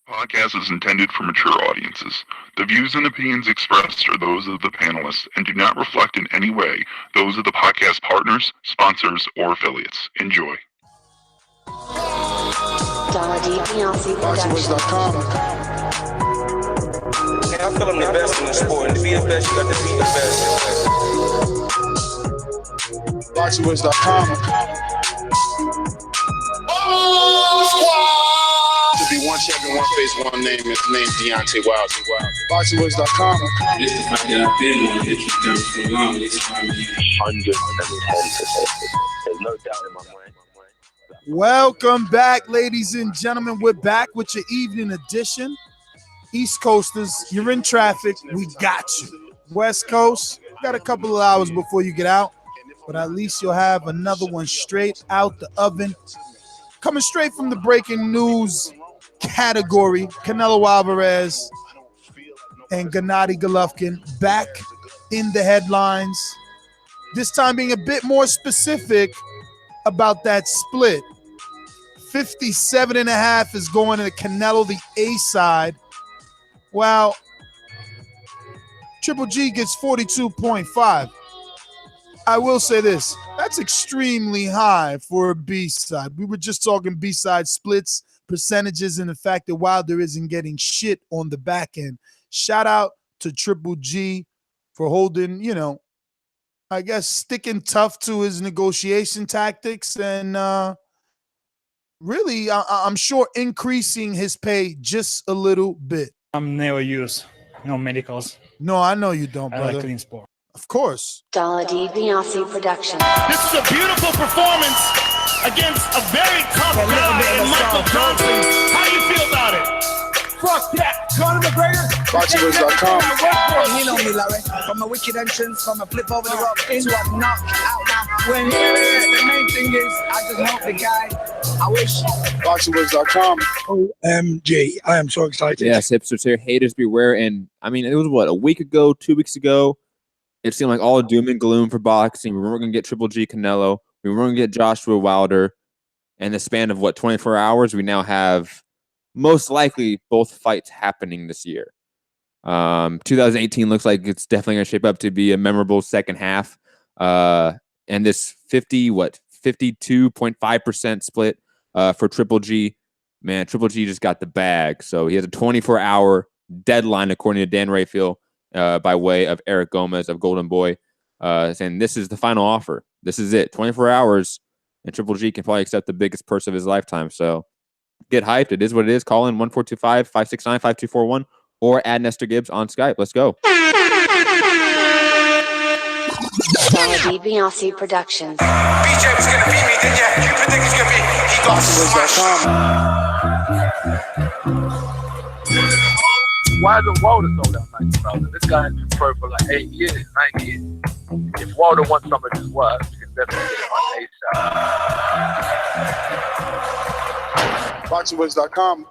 Podcast is intended for mature audiences. The views and opinions expressed are those of the panelists and do not reflect in any way those of the podcast partners, sponsors, or affiliates. Enjoy. Boxingvoice.com. I feel I'm the best in the sport, and to be the best, you got to be the best. Boxingvoice.com. To be one champion, one face, one name. His name's Deontay Wilder. Boxingvoice.com. It's the fact that I've been on hit you down for long. It's 110%. There's no doubt in my mind. Welcome back, ladies and gentlemen. We're back with your evening edition. East Coasters, you're in traffic. We got you. West Coast, got a couple of hours before you get out, but at least you'll have another one straight out the oven. Coming straight from the breaking news category, Canelo Alvarez and Gennady Golovkin back in the headlines. This time being a bit more specific about that split. 57.5 is going to Canelo, the A side, while Triple G gets 42.5. I will say this, that's extremely high for a B side. We were just talking B side splits, percentages, and the fact that Wilder isn't getting shit on the back end. Shout out to Triple G for holding, I guess sticking tough to his negotiation tactics and really, I'm sure increasing his pay just a little bit. I'm never use medicals. No, I know you don't, I brother. like clean sport. Of course. Gennady Golovkin production. This is a beautiful performance against a very tough guy in Michael Johnson. How do you feel about it? Fuck that. Conor McGregor. Boxingvoice.com. You know me, Larry. From a wicked entrance, from a flip over the rock into a knockout. Now, when the main thing is, I just help the guy. I wish. Boxingvoice.com. OMG. I am so excited. Yes, hipsters here. Haters beware. And I mean, it was what, a week ago, 2 weeks ago? It seemed like all doom and gloom for boxing. We weren't going to get Triple G Canelo. We weren't going to get Joshua Wilder. In the span of, 24 hours, we now have most likely both fights happening this year. 2018 looks like it's definitely going to shape up to be a memorable second half. And this 52.5% split for Triple G. Man, Triple G just got the bag. So he has a 24-hour deadline, according to Dan Rafael, by way of Eric Gomez of Golden Boy, saying this is the final offer. This is it. 24 hours, and Triple G can probably accept the biggest purse of his lifetime. So get hyped. It is what it is. Call in 1-425-569-5241 or add Nestor Gibbs on Skype. Let's go. Gennady Golovkin Productions. BJ was going to beat me, didn't you? You predict he's going to be. He got smashed. Why is Wilder so damn nice, brother? This guy has been pro for like 8 years, 9 years. If Wilder wants some of his work, you can definitely get him on ASAP. Boxingvoice.com.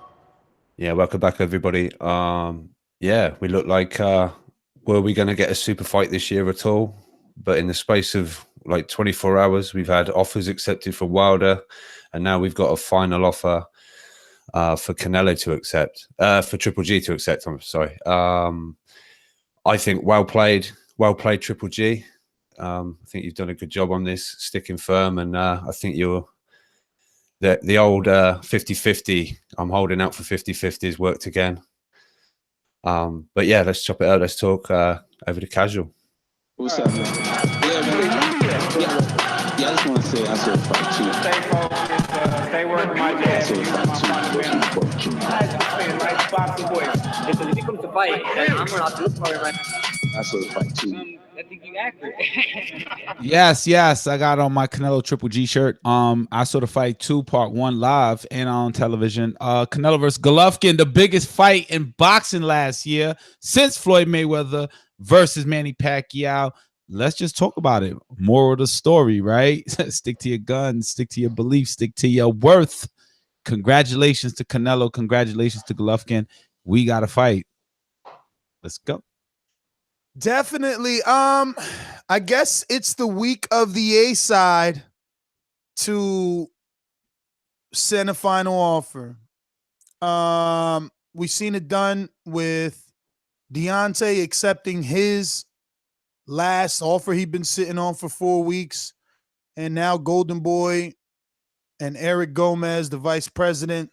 Yeah, welcome back, everybody. Yeah, we look like were we going to get a super fight this year at all? But in the space of like 24 hours, we've had offers accepted for Wilder, and now we've got a final offer for Canelo to accept, for Triple G to accept. I'm sorry. I think well played, Triple G. I think you've done a good job on this, sticking firm, and I think you're the old 50-50. I'm holding out for 50-50s worked again. But yeah, let's chop it out. Let's talk over to casual. What's up, man? Yeah, I just want to say I saw fight two. Stay focused, stay working my dad. If he comes to fight, then I'm going to look for him right now. I saw fight two. I think you're accurate. Yes. I got on my Canelo Triple G shirt. I saw the fight 2, part 1 live and on television. Canelo versus Golovkin, the biggest fight in boxing last year since Floyd Mayweather versus Manny Pacquiao. Let's just talk about it. Moral of the story, right? Stick to your guns, stick to your beliefs, stick to your worth. Congratulations to Canelo. Congratulations to Golovkin. We got to fight. Let's go. Definitely. I guess it's the week of the A side to send a final offer. We've seen it done with Deontay accepting his last offer he'd been sitting on for 4 weeks. And now Golden Boy and Eric Gomez, the vice president,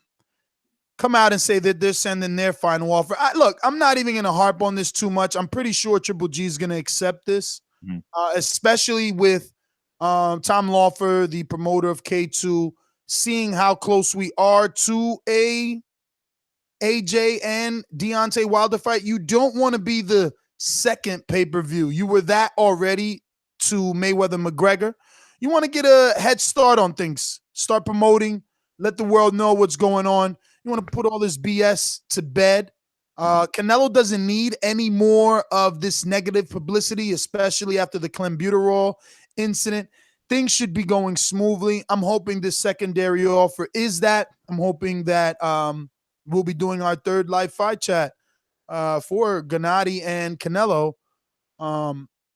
come out and say that they're sending their final offer. Look, I'm not even going to harp on this too much. I'm pretty sure Triple G is going to accept this, especially with Tom Lawfer, the promoter of K2, seeing how close we are to a AJ and Deontay Wilder fight. You don't want to be the second pay-per-view. You were that already to Mayweather-McGregor. You want to get a head start on things. Start promoting. Let the world know what's going on. You want to put all this BS to bed. Canelo doesn't need any more of this negative publicity, especially after the clenbuterol incident. Things should be going smoothly. I'm hoping this secondary offer is that. I'm hoping that we'll be doing our third live fight chat for Gennady and Canelo.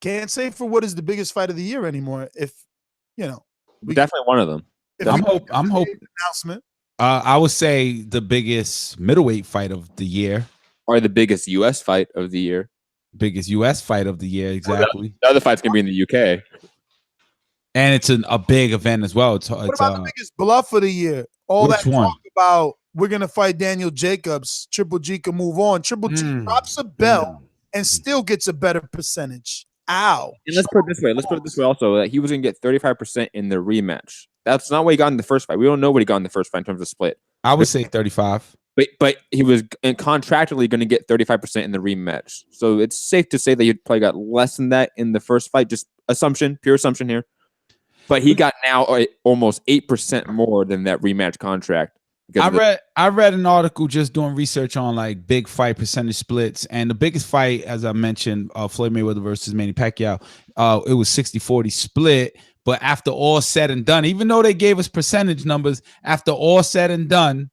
Can't say for what is the biggest fight of the year anymore. If definitely one of them. I'm hoping announcement. I would say the biggest middleweight fight of the year, or the biggest U.S. fight of the year. Biggest U.S. fight of the year, exactly. The other fight's gonna be in the UK, and it's a big event as well. What about the biggest bluff of the year? All that talk about we're gonna fight Daniel Jacobs. Triple G can move on. Triple G drops a belt and still gets a better percentage. Ow! And let's put it this way. Also, that he was gonna get 35% in the rematch. That's not what he got in the first fight. We don't know what he got in the first fight in terms of split. I would say 35. But he was contractually going to get 35% in the rematch. So it's safe to say that he probably got less than that in the first fight. Just pure assumption here. But he got now almost 8% more than that rematch contract. I read an article just doing research on like big fight percentage splits, and the biggest fight, as I mentioned, Floyd Mayweather versus Manny Pacquiao, it was 60-40 split. But after all said and done, even though they gave us percentage numbers, after all said and done,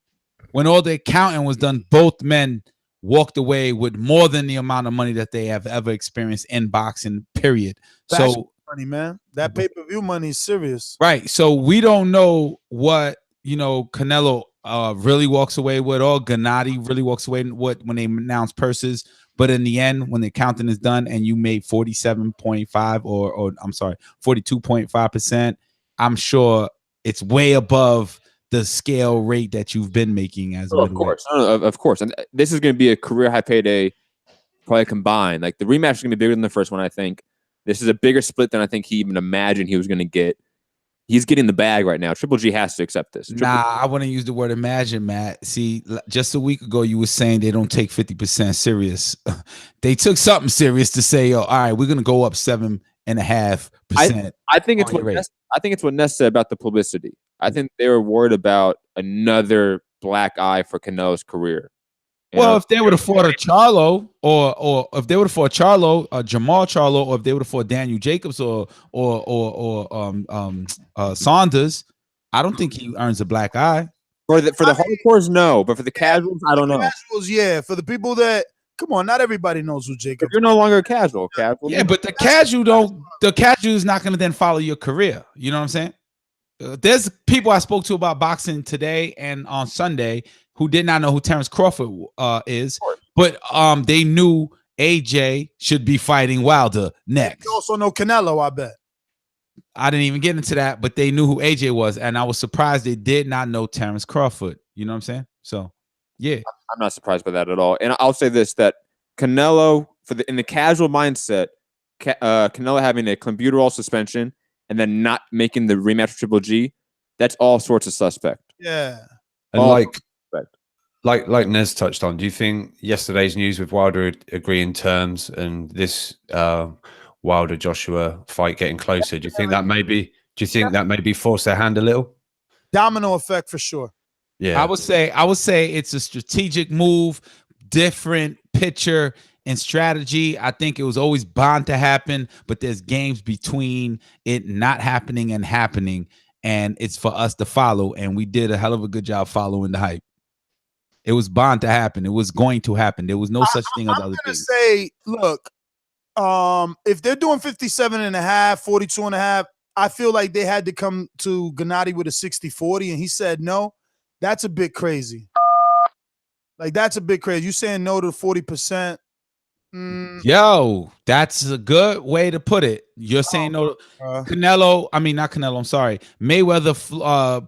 when all the accounting was done, both men walked away with more than the amount of money that they have ever experienced in boxing, period. So money, man. That pay-per-view money is serious. Right. So we don't know what, Canelo really walks away with, or Gennady really walks away with when they announce purses. But in the end, when the accounting is done and you made 47.5 or I'm sorry, 42.5%, I'm sure it's way above the scale rate that you've been making as of course. Of course. And this is going to be a career high payday, probably combined. Like the rematch is going to be bigger than the first one, I think. This is a bigger split than I think he even imagined he was going to get. He's getting the bag right now. Triple G has to accept this. I wouldn't use the word imagine, Matt. See, just a week ago, you were saying they don't take 50% serious. They took something serious to say, all right, we're going to go up 7.5%. I think it's what Ness said about the publicity. I think they were worried about another black eye for Canelo's career. Well, if they would have fought a Charlo, or if they would have fought Charlo, Jamal Charlo, or if they would have fought Daniel Jacobs or Saunders, I don't think he earns a black eye. For the hardcores, no, but for the casuals, I don't know. Casuals, yeah. For the people that come on, not everybody knows who Jacobs. You're no longer a casual. Yeah, but the casual is not going to then follow your career. You know what I'm saying? There's people I spoke to about boxing today and on Sunday who did not know who Terrence Crawford is, but they knew AJ should be fighting Wilder next. You also know Canelo, I bet. I didn't even get into that, but they knew who AJ was, and I was surprised they did not know Terrence Crawford. You know what I'm saying? So, yeah. I'm not surprised by that at all. And I'll say this, that Canelo, in the casual mindset, Canelo having a clenbuterol suspension and then not making the rematch with Triple G, that's all sorts of suspect. Yeah. And like Nez touched on, do you think yesterday's news with Wilder agreeing terms and this Wilder Joshua fight getting closer, do you think that maybe forced their hand a little? Domino effect for sure. Yeah. I would say it's a strategic move, different picture and strategy. I think it was always bound to happen, but there's games between it not happening and happening, and it's for us to follow, and we did a hell of a good job following the hype. It was bound to happen. It was going to happen. There was no such thing as other things. Say, look, if they're doing 57.5, 42.5, I feel like they had to come to Gennady with a 60-40, and he said no. That's a bit crazy. Like that's a big craze. You saying no to 40%? Yo, that's a good way to put it. You're saying no. Canelo, I mean not Canelo, I'm sorry. Mayweather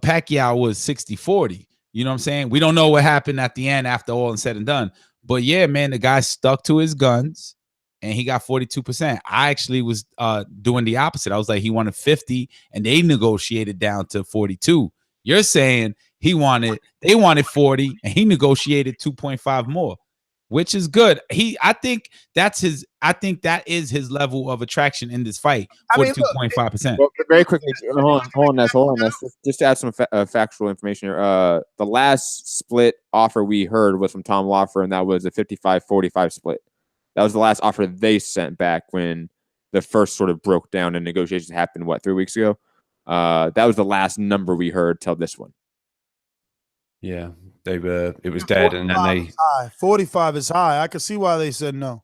Pacquiao was 60-40. You know what I'm saying? We don't know what happened at the end after all and said and done. But yeah, man, the guy stuck to his guns and he got 42%. I actually was doing the opposite. I was like, he wanted 50 and they negotiated down to 42. You're saying they wanted 40 and he negotiated 2.5 more. Which is good. I think that is his level of attraction in this fight. 42.5%. Well, very quickly, hold on, Ness. Just to add some factual information here. The last split offer we heard was from Tom Lawfer, and that was a 55-45 split. That was the last offer they sent back when the first sort of broke down and negotiations happened. 3 weeks ago? That was the last number we heard till this one. Yeah. It was dead, and then they 45 is high. I can see why they said no.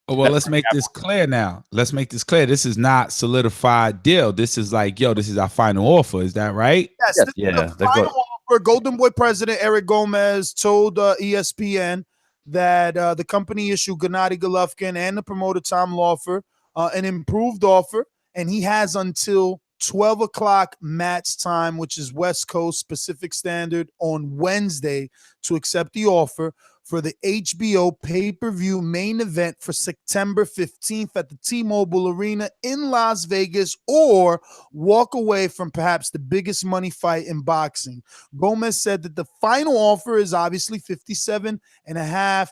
Oh, well, let's make this clear now. Let's make this clear. This is not solidified deal. This is like, yo, this is our final offer. Is that right? Yes. The final offer. Golden Boy president Eric Gomez told ESPN that the company issued Gennady Golovkin and the promoter Tom Lawfer an improved offer, and he has until 12 o'clock match time, which is West Coast Pacific Standard, on Wednesday to accept the offer for the HBO pay-per-view main event for September 15th at the T-Mobile Arena in Las Vegas, or walk away from perhaps the biggest money fight in boxing. Gomez said that the final offer is obviously 57.5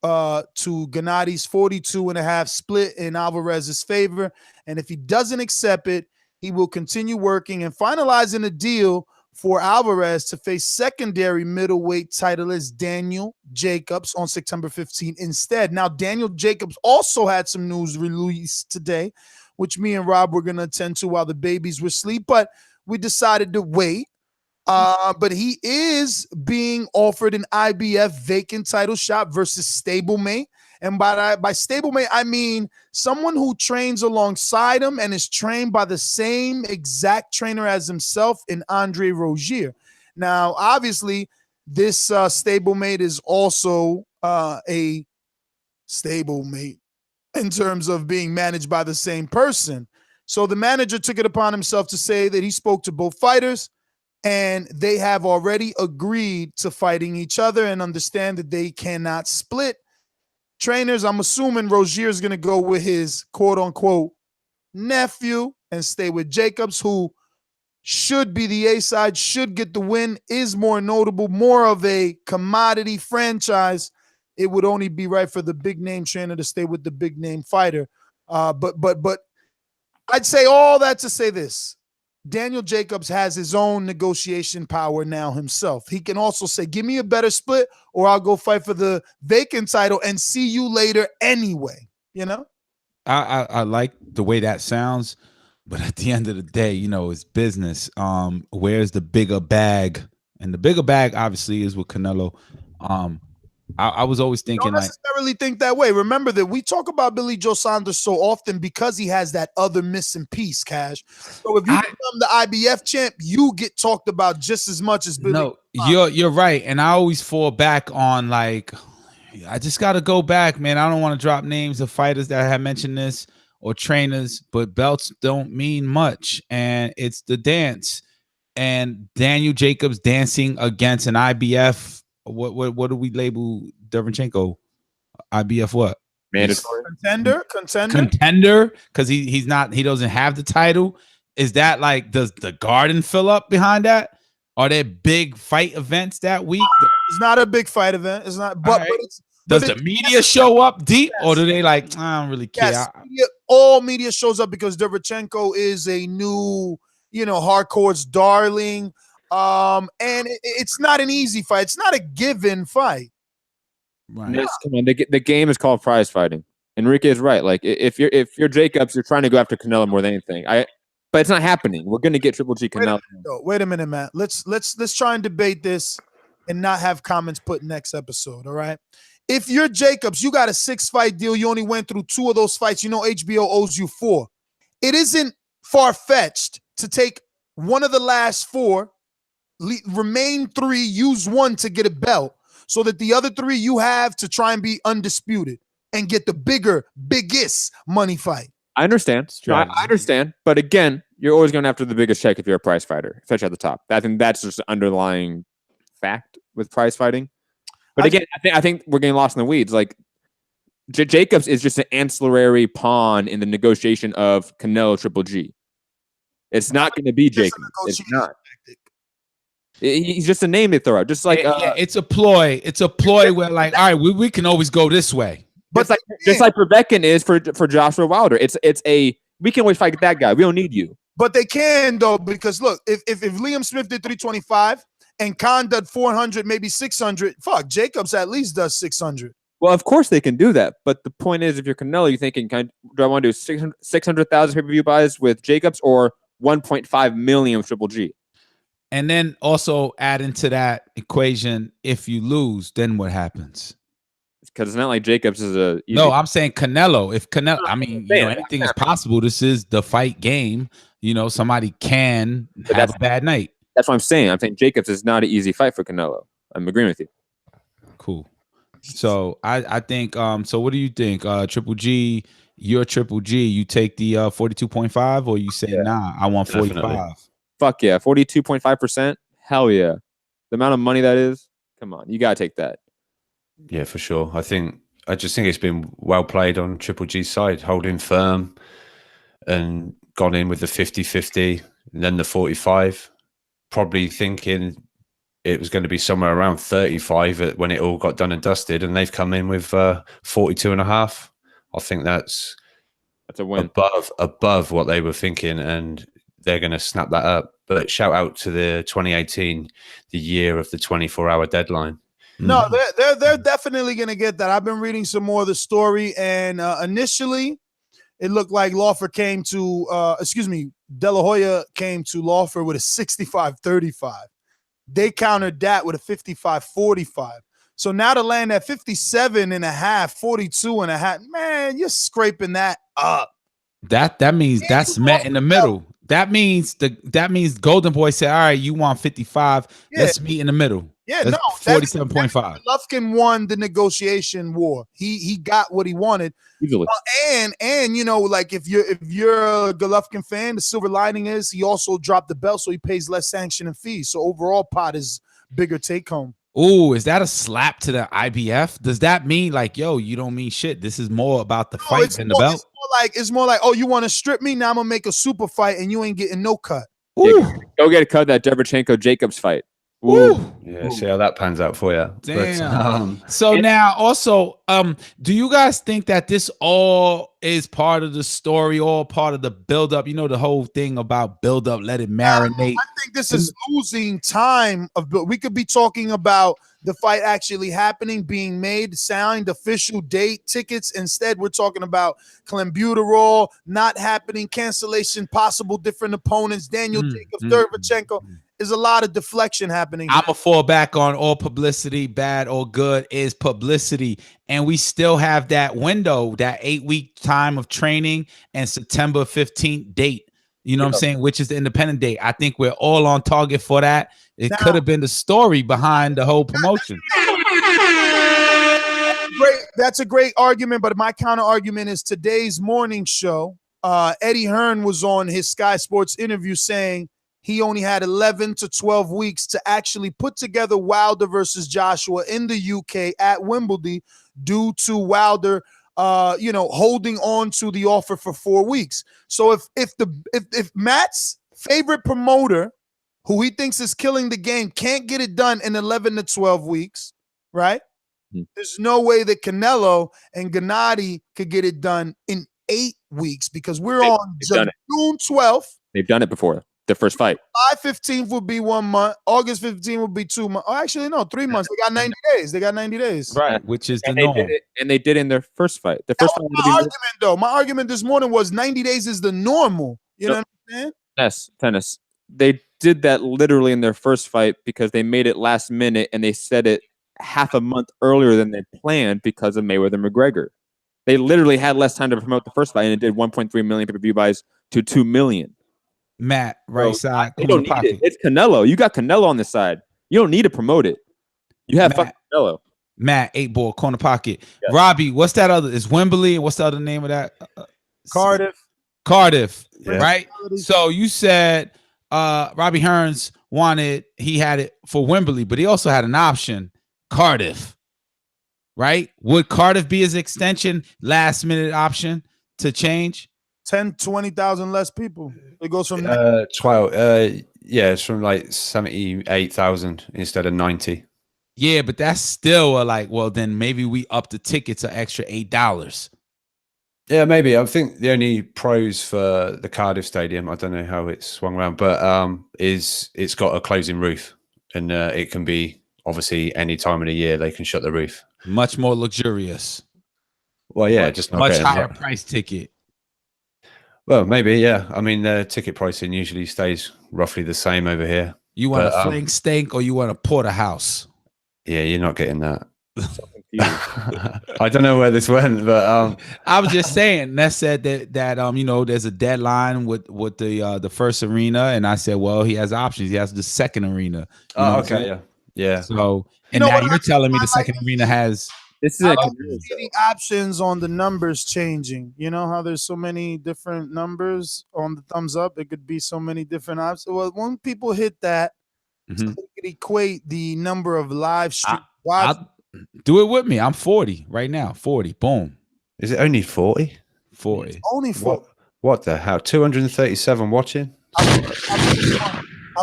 to Gennady's 42.5 split in Alvarez's favor. And if he doesn't accept it, he will continue working and finalizing a deal for Alvarez to face secondary middleweight titleist Daniel Jacobs on September 15 instead. Now, Daniel Jacobs also had some news released today, which me and Rob were going to attend to while the babies were asleep, but we decided to wait. But he is being offered an IBF vacant title shot versus stablemate. And by stablemate, I mean someone who trains alongside him and is trained by the same exact trainer as himself in Andre Rozier. Now, obviously, this stablemate is also a stablemate in terms of being managed by the same person. So the manager took it upon himself to say that he spoke to both fighters, and they have already agreed to fighting each other and understand that they cannot split trainers. I'm assuming Rozier is going to go with his quote-unquote nephew and stay with Jacobs, who should be the A-side, should get the win, is more notable, more of a commodity franchise. It would only be right for the big-name trainer to stay with the big-name fighter. But I'd say all that to say this. Daniel Jacobs has his own negotiation power now himself. He can also say, give me a better split or I'll go fight for the vacant title and see you later anyway. You know? I like the way that sounds, but at the end of the day, you know, it's business. Where's the bigger bag? And the bigger bag obviously is with Canelo. I was always thinking, don't necessarily think that way. Remember that we talk about Billy Joe Saunders so often because he has that other missing piece, Cash. So if you become the IBF champ, you get talked about just as much as Billy. No, you're right, and I always fall back on like, I just got to go back, man. I don't want to drop names of fighters that have mentioned this or trainers, but belts don't mean much, and it's the dance. And Daniel Jacobs dancing against an IBF. What do we label Derevchenko? IBF what? Mandatory contender because he doesn't have the title. Is that like, does the Garden fill up behind that? Are there big fight events that week? It's not a big fight event. It's not, but it's, does the media show up deep, or do they like, I don't really care? Yes, all media shows up because Derevchenko is a new, hardcore's darling. And it's not an easy fight. It's not a given fight. Right. Come on, the game is called prize fighting. Enrique is right. Like if you're Jacobs, you're trying to go after Canelo more than anything. But it's not happening. We're going to get Triple G Canelo. Wait a minute, Matt. Let's try and debate this and not have comments put next episode. All right. If you're Jacobs, you got a 6-fight deal. You only went through 2 of those fights. HBO owes you 4. It isn't far-fetched to take one of the last 4. Remain 3, use 1 to get a belt. so that the other 3 you have to try and be undisputed and get the biggest money fight. I understand. No, I understand. But again, you're always going after the biggest check if you're a prize fighter, especially at the top. I think that's just an underlying fact with prize fighting. But again, I think we're getting lost in the weeds. Like Jacobs is just an ancillary pawn in the negotiation of Canelo Triple G. It's not going to be Jacobs. It's not. He's just a name they throw out. Just like it's a ploy. It's a ploy where like, all right, we can always go this way. But just like Rebeccan is for Joshua Wilder. It's we can always fight that guy. We don't need you. But they can though, because look, if Liam Smith did 325 and Khan did 400, maybe 600, fuck, Jacobs at least does 600. Well, of course they can do that. But the point is, if you're Canelo, you're thinking, do I want to do 600,000 pay-per-view buys with Jacobs or 1.5 million with Triple G? And then also add into that equation, if you lose, then what happens? Because it's not like Jacobs is a... No, I'm saying Canelo. If Canelo, I mean, anything is possible. This is the fight game. Somebody can have a bad night. That's what I'm saying. I'm saying Jacobs is not an easy fight for Canelo. I'm agreeing with you. Cool. So I think, so what do you think? Triple G, you're Triple G. You take the 42.5 or you say, nah, I want 45. Definitely. Fuck yeah. 42.5%. Hell yeah. The amount of money that is, come on. You got to take that. Yeah, for sure. I just think it's been well played on Triple G's side, holding firm and gone in with the 50-50 and then the 45, probably thinking it was going to be somewhere around 35 when it all got done and dusted, and they've come in with 42.5. I think that's a win above what they were thinking, and they're going to snap that up. But shout out to the 2018, the year of the 24-hour deadline. No, they're definitely going to get that. I've been reading some more of the story, and initially it looked like Lawford came to, De La Hoya came to Lawford with a 65-35. They countered that with a 55-45. So now to land at 57.5, 42.5, man, you're scraping that up. That means that's met in the middle. That means Golden Boy said, all right, you want 55. Let's meet in the middle. Yeah, that's 47.5. Golovkin won the negotiation war. He got what he wanted. Easily. And like if you're a Golovkin fan, the silver lining is he also dropped the belt, so he pays less sanctioning fees. So overall pot is bigger take home. Ooh, is that a slap to the IBF? Does that mean like, yo, you don't mean shit? This is more about the fight than the belt? It's more like, oh, you want to strip me? Now I'm gonna make a super fight and you ain't getting no cut. Yeah, go get a cut that Derevchenko Jacobs fight. Ooh. Yeah, see how that pans out for you. Damn. But, so now also, do you guys think that this all is part of the story, all part of the build-up? You know, the whole thing about build-up, let it marinate. I think this is losing time we could be talking about the fight actually happening, being made, signed, official date, tickets. Instead, we're talking about clenbuterol not happening, cancellation, possible different opponents, Daniel Jacobs, Derevchenko. There's a lot of deflection happening. I'm going to fall back on all publicity, bad or good, is publicity. And we still have that window, that 8-week time of training and September 15th date. You know what I'm saying? Which is the independent date. I think we're all on target for that. It could have been the story behind the whole promotion. That's a great argument, but my counter argument is today's morning show. Eddie Hearn was on his Sky Sports interview saying he only had 11 to 12 weeks to actually put together Wilder versus Joshua in the UK at Wimbledon due to Wilder, holding on to the offer for 4 weeks. So if Matt's favorite promoter, who he thinks is killing the game, can't get it done in 11 to 12 weeks, right? There's no way that Canelo and Gennady could get it done in 8 weeks because we're on June 12th. They've done it before. The first fight. July 15th will be 1 month. August 15th will be 2 months. Oh, actually, no, 3 months. They got 90 days. Right, which is the norm. And they did in their first fight. The first fight. My argument this morning was 90 days is the normal. You know what I'm saying? Yes, tennis. They did that literally in their first fight because they made it last minute and they said it half a month earlier than they planned because of Mayweather and McGregor. They literally had less time to promote the first fight and it did 1.3 million pay-per-view buys to 2 million. Matt, right side. You don't need it. It's Canelo. You got Canelo on the side. You don't need to promote it. You have Canelo. Matt, 8-ball, corner pocket. Yes. Robbie, what's that other? Is Wembley? What's the other name of that? Cardiff. Cardiff, right? So you said Robbie Hearns he had it for Wembley, but he also had an option, Cardiff, right? Would Cardiff be his extension, last minute option to change? 10, 20,000 less people. It goes from 12. Yeah, it's from like 78,000 instead of 90. Yeah, but that's still well, then maybe we up the tickets an extra $8. Yeah, maybe. I think the only pros for the Cardiff Stadium, I don't know how it's swung around, but is it's got a closing roof, and it can be obviously any time of the year they can shut the roof. Much more luxurious. Well, yeah, just not much higher price ticket. Well, maybe, yeah. I mean, the ticket pricing usually stays roughly the same over here. You want a flank steak or you want a porterhouse? Yeah, you're not getting that. I don't know where this went, but I was just saying. Ness said that there's a deadline with the first arena, and I said, well, he has options. He has the second arena. Oh, okay, yeah. So, and now you're telling me the second arena has. This is the options on the numbers changing. You know how there's so many different numbers on the thumbs up. It could be so many different options. Well, when people hit that, so they could equate the number of live streams. Do it with me. I'm 40 right now. 40. Boom. Is it only 40? 40. Only 40. What the hell? 237 watching? I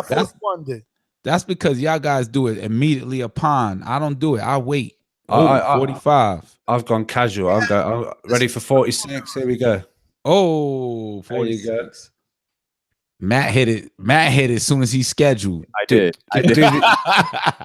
first it. That's because y'all guys do it immediately upon. I don't do it. I wait. 45. I've gone casual. I'm ready for 46. Here we go. Oh, 46. Matt hit it. Matt hit it as soon as he scheduled. I did.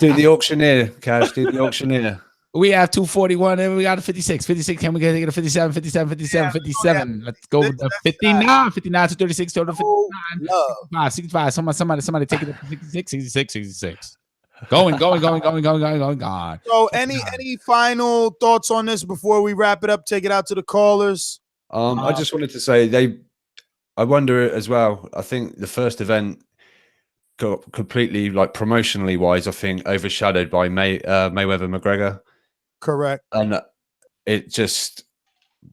Do the auctioneer, Cash. Do the auctioneer. We have 241 and we got a 56. 56. Can we get a 57? 57, 57, 57. Let's go with the 59. 59 to 36 to 59. 65. Somebody take it up to 66, 66, 66. Going. So any final thoughts on this before we wrap it up? Take it out to the callers. I just wanted to say I wonder as well. I think the first event got completely, promotionally wise, I think overshadowed by Mayweather McGregor. Correct. And it just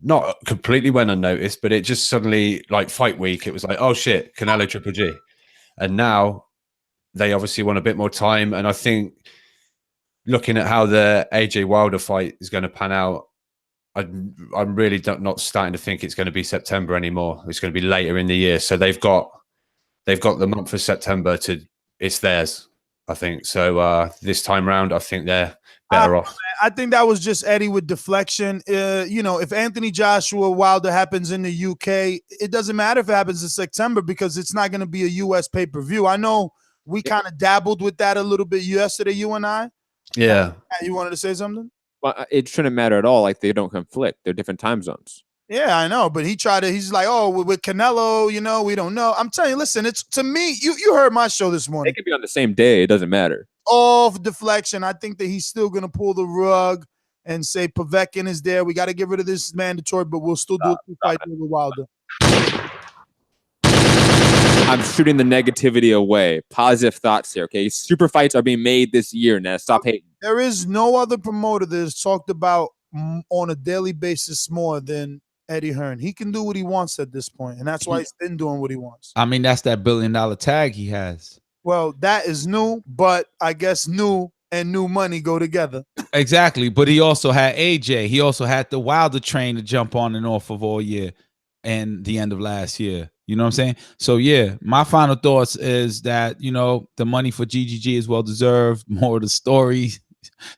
not completely went unnoticed, but it just suddenly, fight week, it was like, oh shit, Canelo Triple G. And now they obviously want a bit more time. And I think looking at how the AJ Wilder fight is going to pan out, I'm really not starting to think it's going to be September anymore. It's going to be later in the year. So they've got the month of September it's theirs, I think. So this time round, I think they're better off. I think that was just Eddie with deflection. If Anthony Joshua Wilder happens in the UK, it doesn't matter if it happens in September because it's not going to be a US pay-per-view. I know we kind of dabbled with that a little bit yesterday, you and I. Yeah. You wanted to say something? Well, it shouldn't matter at all. They don't conflict. They're different time zones. Yeah, I know. But he's like, oh, with Canelo, we don't know. I'm telling you, listen, it's to me, you heard my show this morning. They could be on the same day. It doesn't matter. Off deflection. I think that he's still going to pull the rug and say Povetkin is there. We got to get rid of this mandatory, but we'll still do a fight with Wilder. I'm shooting the negativity away. Positive thoughts here, okay? Super fights are being made this year, now. Stop hating. There is no other promoter that is talked about on a daily basis more than Eddie Hearn. He can do what he wants at this point, and that's why he's been doing what he wants. I mean, that's that $1 billion tag he has. Well, that is new, but I guess new and new money go together. Exactly, but he also had AJ. He also had the Wilder train to jump on and off of all year and the end of last year. You know what I'm saying? So, yeah, my final thoughts is that, the money for GGG is well-deserved. More of the story.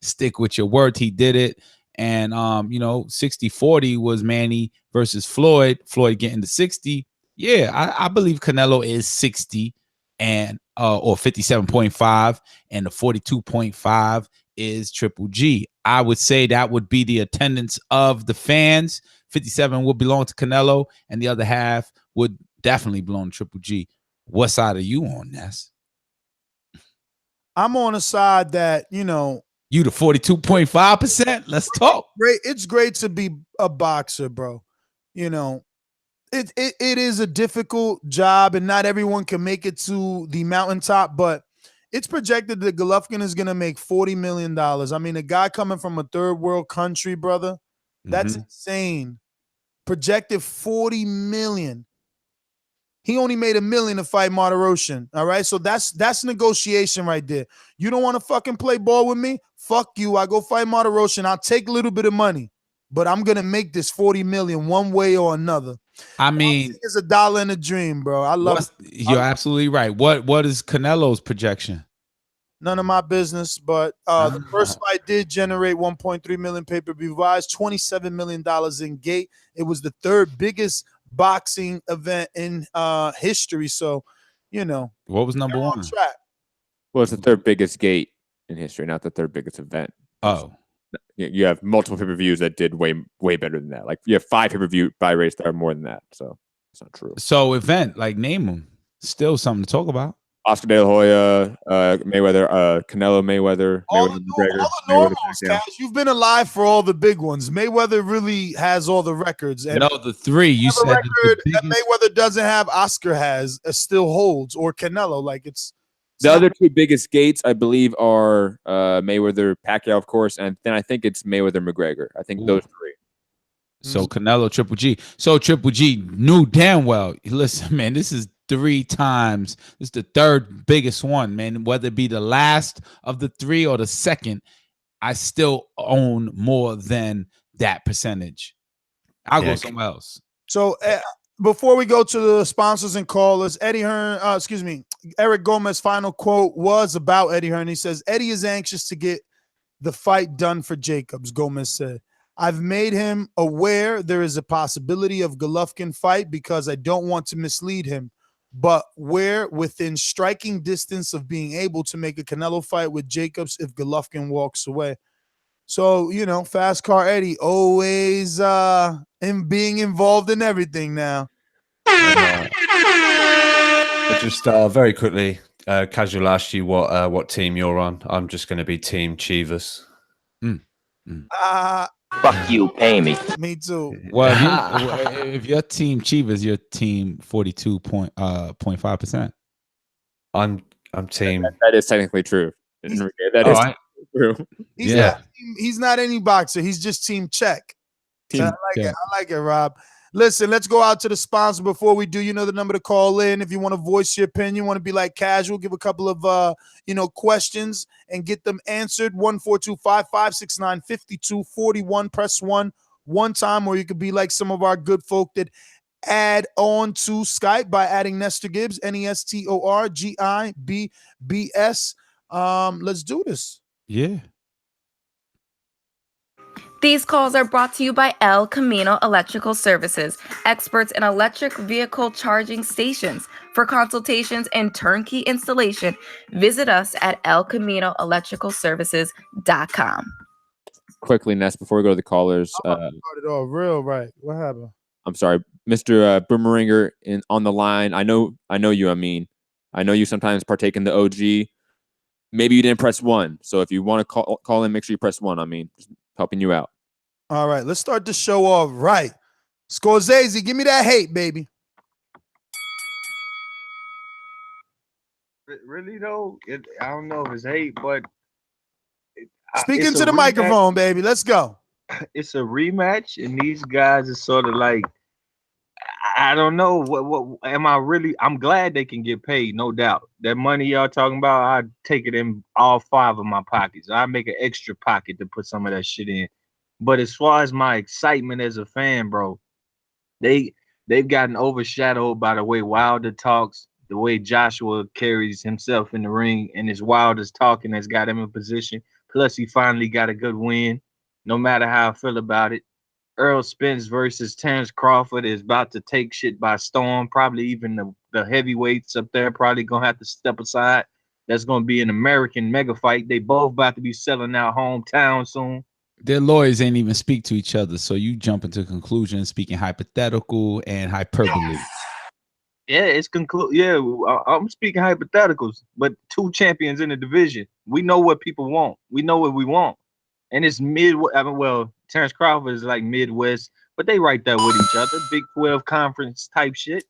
Stick with your word. He did it. And, 60-40 was Manny versus Floyd. Floyd getting to 60. Yeah, I believe Canelo is 60 and or 57.5, and the 42.5 is Triple G. I would say that would be the attendance of the fans. 57 would belong to Canelo, and the other half would definitely belong to Triple G. What side are you on, Ness? I'm on a side that, you the 42.5%. Let's talk. Great. It's great to be a boxer, bro. It is a difficult job, and not everyone can make it to the mountaintop, but It's projected that Golovkin is going to make $40 million. I mean, a guy coming from a third world country, brother, that's insane. Projected $40 million. He only made $1 million to fight Martirosyan. All right, so that's negotiation right there. You don't want to fucking play ball with me? Fuck you. I go fight Martirosyan. I'll take a little bit of money, but I'm gonna make this $40 million one way or another. I mean, it's $1 in a dream, bro. I love it. You're absolutely right. What is Canelo's projection? None of my business, but the first fight did generate 1.3 million pay-per-view buys, $27 million in gate. It was the third biggest boxing event in history. So, you know, what was number one? Track. Well, it's the third biggest gate in history, not the third biggest event. Oh, you have multiple pay-per-views that did way better than that. Like you have 5 pay-per-view buy rates that are more than that. So it's not true. So event, like name them. Still something to talk about. Oscar De La Hoya, Mayweather, Canelo Mayweather, McGregor. All the normals, Cash. You've been alive for all the big ones. Mayweather really has all the records. And no, the 3 you said record that Mayweather doesn't have, Oscar has, still holds, or Canelo. Like it's the other 2 biggest gates, I believe, are Mayweather, Pacquiao, of course, and then I think it's Mayweather, McGregor. I think those 3. So Canelo, Triple G. So Triple G knew damn well. Listen, man, this is 3 times. This is the third biggest one, man. Whether it be the last of the 3 or the second, I still own more than that percentage. I'll go somewhere else. So before we go to the sponsors and callers, Eric Gomez's final quote was about Eddie Hearn. He says, Eddie is anxious to get the fight done for Jacobs, Gomez said. I've made him aware there is a possibility of Golovkin fight because I don't want to mislead him, but we're within striking distance of being able to make a Canelo fight with Jacobs if Golovkin walks away. So, you know, Fast Car Eddie always in being involved in everything now. Just very quickly, Casual asked you what team you're on. I'm just going to be Team Chivas. Fuck you, pay me. Me too. Well, if your team Chivas, your team 42.5%. I'm team. That is technically true. Enrique. That is true. He's not any boxer. He's just team check. I like it, Rob. Listen, let's go out to the sponsor before we do. You know the number to call in if you want to voice your opinion, want to be like Casual, give a couple of questions and get them answered. 1-425-569-5241. Press 1 time, or you could be like some of our good folk that add on to Skype by adding Nestor Gibbs, NESTOR GIBBS. Let's do this. Yeah. These calls are brought to you by El Camino Electrical Services, experts in electric vehicle charging stations. For consultations and turnkey installation, visit us at elcaminoelectricalservices.com. Quickly, Ness, before we go to the callers. Started off real right. What happened? I'm sorry, Mr. Boomeringer on the line. I know you, Amin. I know you sometimes partake in the OG. Maybe you didn't press 1. So if you want to call in, make sure you press 1. I mean, just helping you out. All right, let's start the show off right. Scorsese, give me that hate, baby. Really though, I don't know if it's hate, but speak into the microphone, baby. Let's go. It's a rematch, and these guys are sort of like, I don't know what am I really? I'm glad they can get paid, no doubt. That money y'all talking about, I'd take it in all 5 of my pockets. I make an extra pocket to put some of that shit in. But as far as my excitement as a fan, bro, they've gotten overshadowed by the way Wilder talks, the way Joshua carries himself in the ring, and his Wilder's talking has got him in position. Plus, he finally got a good win, no matter how I feel about it. Earl Spence versus Terrence Crawford is about to take shit by storm. Probably even the heavyweights up there probably going to have to step aside. That's going to be an American mega fight. They both about to be selling out hometown soon. Their lawyers ain't even speak to each other, so you jump into conclusions, speaking hypothetical and hyperbole. Yeah, it's Yeah, I'm speaking hypotheticals, but 2 champions in the division. We know what people want. We know what we want, and it's Terrence Crawford is like Midwest, but they right there with each other. Big 12 conference type shit.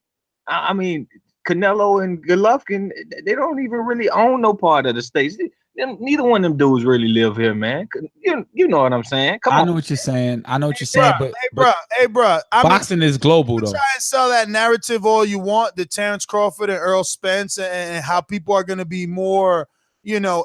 I mean, Canelo and Golovkin, they don't even really own no part of the states. Neither one of them dudes really live here, man. You know what I'm saying? Come on. I know what you're saying. I know what you're saying, but bro. Boxing is global, though. Try and sell that narrative all you want, the Terrence Crawford and Earl Spence, and how people are going to be more,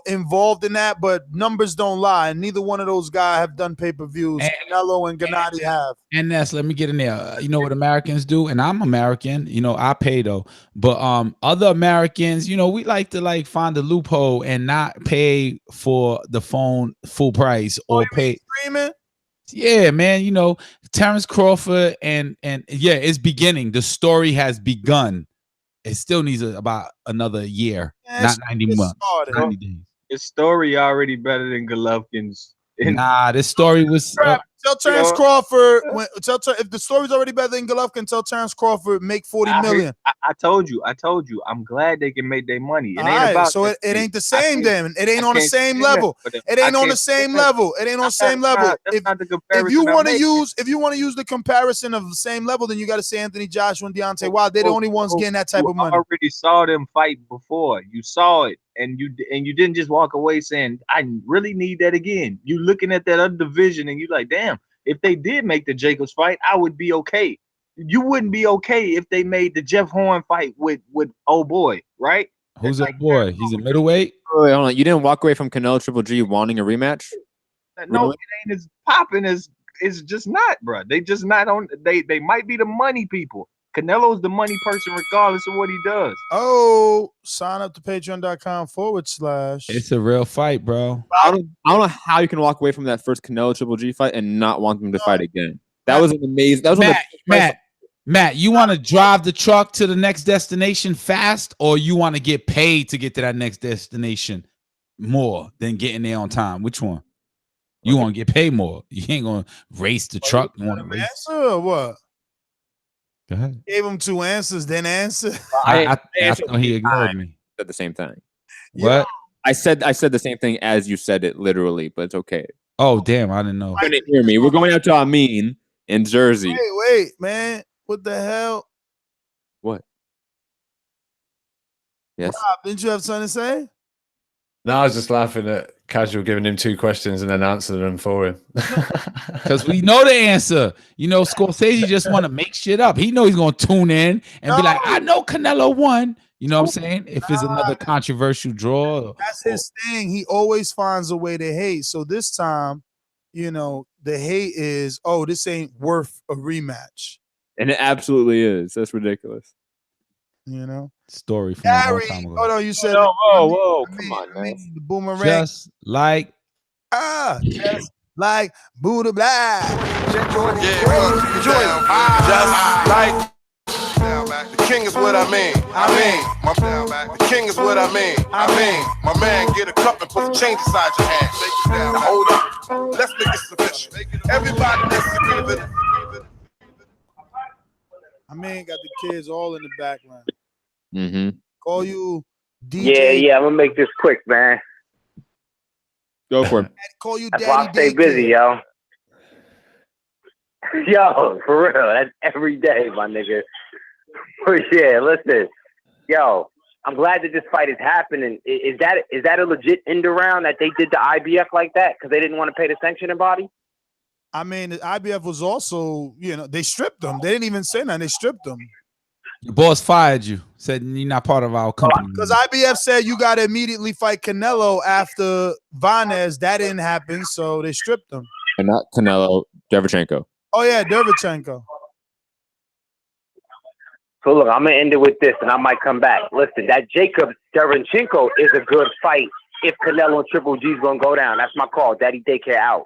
involved in that. But numbers don't lie, and neither one of those guys have done pay-per-views. Canelo and Gennady have. And that's, let me get in there. You know what Americans do, and I'm American. I pay though, but other Americans, we like to find a loophole and not pay for the phone full price or pay. Streaming? Yeah, man. Terrence Crawford and yeah, it's beginning. The story has begun. It still needs about another year, not 90 months. 90 days. His story already better than Golovkin's. Nah, this story was. Tell Terrence Crawford if the story's already better than Golovkin. Tell Terrence Crawford make $40 million. I told you. I'm glad they can make their money. It ain't right, about. So it ain't the same. Then it ain't on the same level. It ain't on the same level. It ain't on the same level. If you want to use the comparison of the same level, then you got to say Anthony Joshua and Deontay Wilder. They're the only ones getting that type of money. You already saw them fight before. You saw it, and you didn't just walk away saying, "I really need that again." You looking at that other division, and you like, damn. If they did make the Jacobs fight, I would be okay. You wouldn't be okay if they made the Jeff Horn fight with old boy, right? Who's old boy? He's a middleweight. Wait, hold on. You didn't walk away from Canelo Triple G wanting a rematch? No, really? It ain't as popping as it's just not, bro. They just not on. They might be the money people. Canelo's the money person, regardless of what he does. Oh, sign up to patreon.com/. It's a real fight, bro. I don't know how you can walk away from that first Canelo Triple G fight and not want them to fight again. That was an amazing. That was Matt, you want to drive the truck to the next destination fast, or you want to get paid to get to that next destination more than getting there on time? Which one? You want to get paid more. You ain't gonna race the truck. You want to race? Answer or what? Go ahead. Gave him two answers, then answer. I thought he ignored me at the same time. What? I said the same thing as you said it literally, but it's okay. Oh damn, I didn't know. You didn't hear me. We're going out to Amin in Jersey. Wait, man. What the hell? What? Yes. Rob, didn't you have something to say? No, I was just laughing at Casual giving him two questions and then answering them for him. Because we know the answer. Scorsese just want to make shit up. He know he's going to tune in and be like, I know Canelo won. You know what I'm saying? If it's another controversial draw. That's his thing. He always finds a way to hate. So this time, the hate is, this ain't worth a rematch. And it absolutely is. That's ridiculous. Story from Gary, a long time ago. Oh no, you said whoa, come on, man. The boomerang. Just like just like Buddha Black. Just like the king is what I mean. The king is what I mean. My man, get a cup and put some change inside your hand. Now hold up. Let's make this official. Everybody needs to be the. I mean, got the kids all in the background. Mm-hmm. Call you DJ. Yeah, I'm gonna make this quick, man. Go for it. Call you That's why I Daddy stay Daycare. busy, yo. Yo, for real, that's every day, my nigga. But yeah, listen, yo, I'm glad that this fight is happening. Is that a legit end around that they did the IBF like that because they didn't want to pay the sanctioning body? I mean, the IBF was also, they stripped them. They didn't even say nothing. They stripped them. Your boss fired you. Said you're not part of our company. Because IBF said you got to immediately fight Canelo after Lainez. That didn't happen, so they stripped them. And not Canelo, Derevchenko. Oh, yeah, Derevchenko. So look, I'm going to end it with this, and I might come back. Listen, that Jacob Derevchenko is a good fight if Canelo and Triple G is going to go down. That's my call. Daddy Daycare out.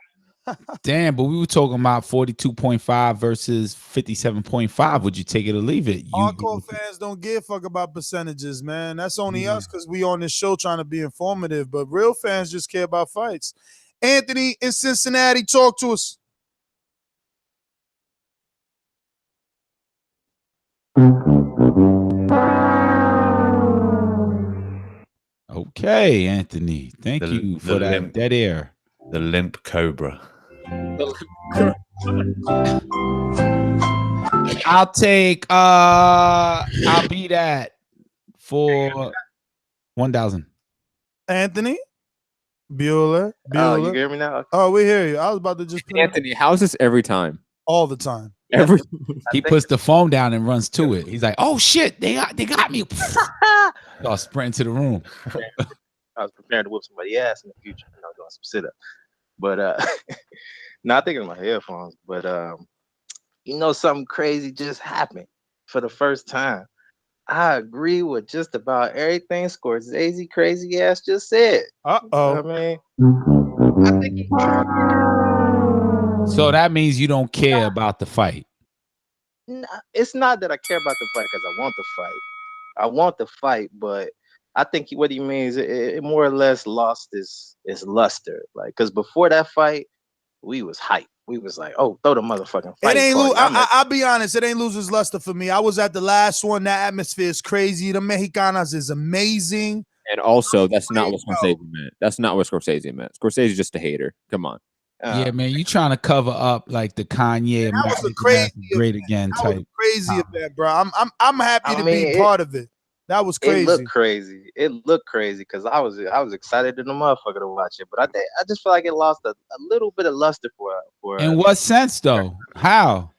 Damn, but we were talking about 42.5 versus 57.5. Would you take it or leave it? Hardcore fans don't give a fuck about percentages, man. That's only us because we on this show trying to be informative. But real fans just care about fights. Anthony in Cincinnati, talk to us. Okay, Anthony. Thank you for that dead air. The limp cobra. I'll be that. for 1,000. Anthony Bueller. Oh, you hear me now? Oh, we hear you. I was about to just put Anthony, how's this every time? all the time. Every He puts the phone down and runs to it. He's like, "Oh shit, they got me!" Y'all sprint to the room. I was preparing to whoop somebody's ass in the future. You know, doing some sit-ups. But not thinking of my headphones. But you know, something crazy just happened for the first time. I agree with just about everything Scorsese crazy ass just said. Uh-oh. I mean, So that means you don't care about the fight. it's not that I care about the fight because I want the fight. I want the fight, but I think what he means, it more or less lost its luster. Like, because before that fight, we was hyped. We was like, oh, throw the motherfucking fight. It ain't lose. I'll be honest. It ain't loses luster for me. I was at the last one. That atmosphere is crazy. The Mexicanas is amazing. And also, that's not what Scorsese meant. That's not what Scorsese meant. Scorsese's just a hater. Come on. Yeah, man, you trying to cover up like the Kanye that was a crazy great again type. Crazy event, bro. I'm happy to be part of it. That was crazy. It looked crazy. It looked crazy because I was excited to the motherfucker to watch it, but I just feel like it lost a little bit of luster for. In what sense, though? How?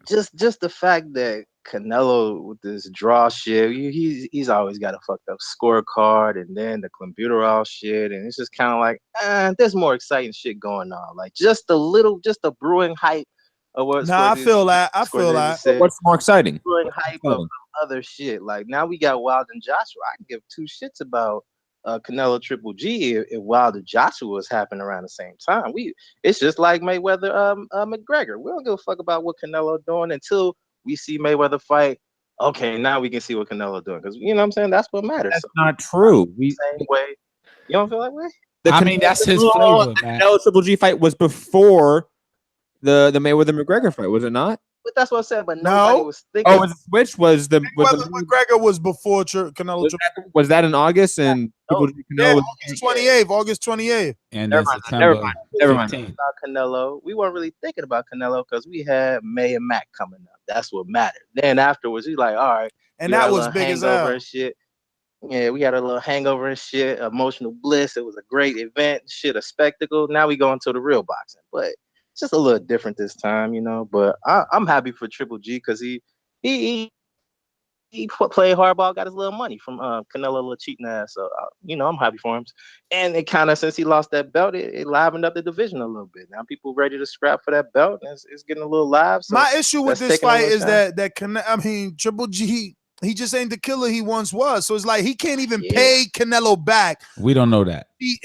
Just the fact that Canelo with this draw shit, he's always got a fucked up scorecard, and then the Clenbuterol shit, and it's just kind of like, there's more exciting shit going on. Like just a brewing hype of what. Nah, I feel that. What's more exciting? Brewing hype of other shit. Like now we got Wilder and Joshua. I can give two shits about Canelo Triple G if Wilder Joshua was happening around the same time. It's just like Mayweather McGregor. We don't give a fuck about what Canelo doing until we see Mayweather fight. Okay, now we can see what Canelo doing because you know what I'm saying. That's what matters. That's not true. Same way. You don't feel that way? That's his flavor, man. Canelo Triple G fight was before the Mayweather McGregor fight, was it not? But that's what I said. But nobody was thinking. Oh, which was the McGregor was before Canelo. Was that in August and Canelo August 28th. And never September. Never mind. About Canelo, we weren't really thinking about Canelo because we had May and Mac coming up. That's what mattered. Then afterwards, we like, all right, and that was big as hell. And shit. Yeah, we had a little hangover and shit, emotional bliss. It was a great event, shit, a spectacle. Now we go into the real boxing, but it's just a little different this time, you know. But I'm happy for Triple G because he played hardball, got his little money from Canelo little cheating ass. So you know, I'm happy for him. And it kind of, since he lost that belt, it livened up the division a little bit. Now people ready to scrap for that belt, and it's getting a little live. So my issue with this fight is that Triple G, he just ain't the killer he once was. So it's like he can't even pay Canelo back. We don't know that. He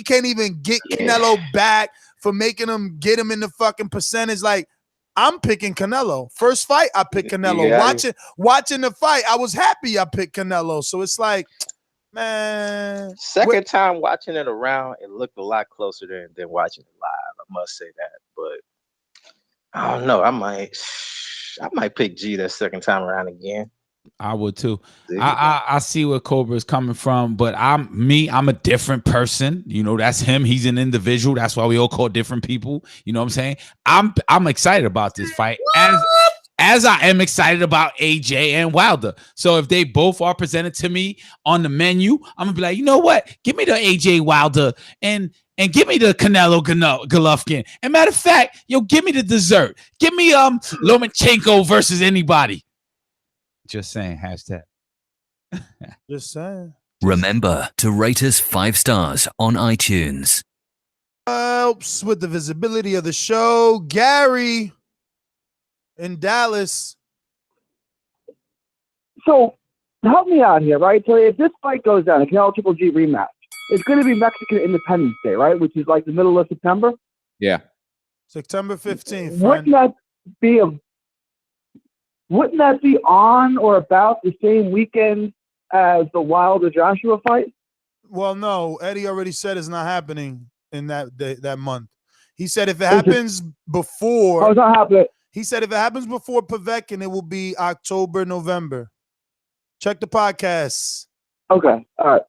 can't even get Canelo back for making him get him in the fucking percentage. Like, I'm picking Canelo. First fight, I picked Canelo. Watching the fight, I was happy I picked Canelo. So it's like, man. Second time watching it around, it looked a lot closer than watching it live. I must say that. But I don't know. I might pick G that second time around again. I would too. I see where Cobra is coming from, but I'm a different person. You know, that's him. He's an individual. That's why we all call different people. You know what I'm saying? I'm excited about this fight as I am excited about AJ and Wilder. So if they both are presented to me on the menu, I'm gonna be like, you know what? Give me the AJ Wilder and give me the Canelo Golovkin. And matter of fact, give me the dessert. Give me Lomachenko versus anybody. Just saying, hashtag. Just saying. Remember to rate us 5 stars on iTunes. Helps with the visibility of the show. Gary in Dallas. So help me out here, right? So if this fight goes down, a Canelo Triple G rematch, it's going to be Mexican Independence Day, right? Which is like the middle of September. Yeah. September 15th. Wouldn't that be on or about the same weekend as the Wilder Joshua fight? Well, no. Eddie already said it's not happening in that month. He said if it happens before, it's not happening. He said if it happens before Povetkin, it will be October, November. Check the podcast. Okay, all right.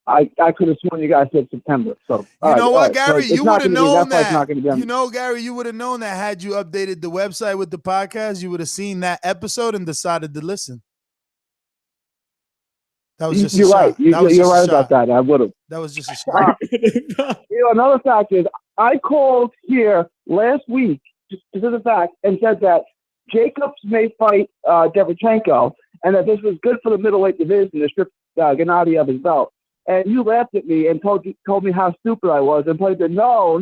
I could have sworn you guys said September. So you know what, Gary? So you would have known that. You know, Gary, you would have known that had you updated the website with the podcast. You would have seen that episode and decided to listen. That was just You're a right. shot. That was You're just a right shot. about that. I would have. That was just a shot. Another fact is, I called here last week, just to the fact, and said that Jacobs may fight Derevchenko, and that this was good for the middleweight division to strip Gennady of his belt. And you laughed at me and told me how stupid I was and played the no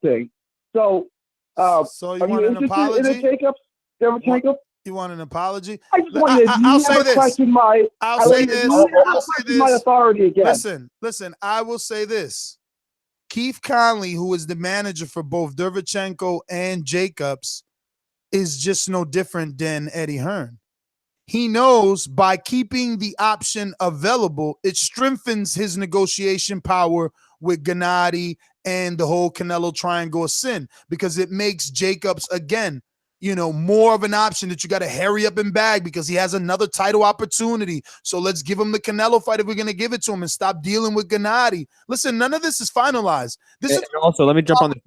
thing. So, so you want an apology? In a Jacobs Derevchenko? You want an apology? I just want you to I'll say never this. question my. I'll say this. My authority again. Listen. I will say this. Keith Conley, who is the manager for both Derevchenko and Jacobs, is just no different than Eddie Hearn. He knows by keeping the option available, it strengthens his negotiation power with Gennady and the whole Canelo triangle of sin, because it makes Jacobs, again, more of an option that you got to hurry up and bag because he has another title opportunity. So let's give him the Canelo fight if we're going to give it to him and stop dealing with Gennady. Listen, none of this is finalized. This is also, let me jump on this.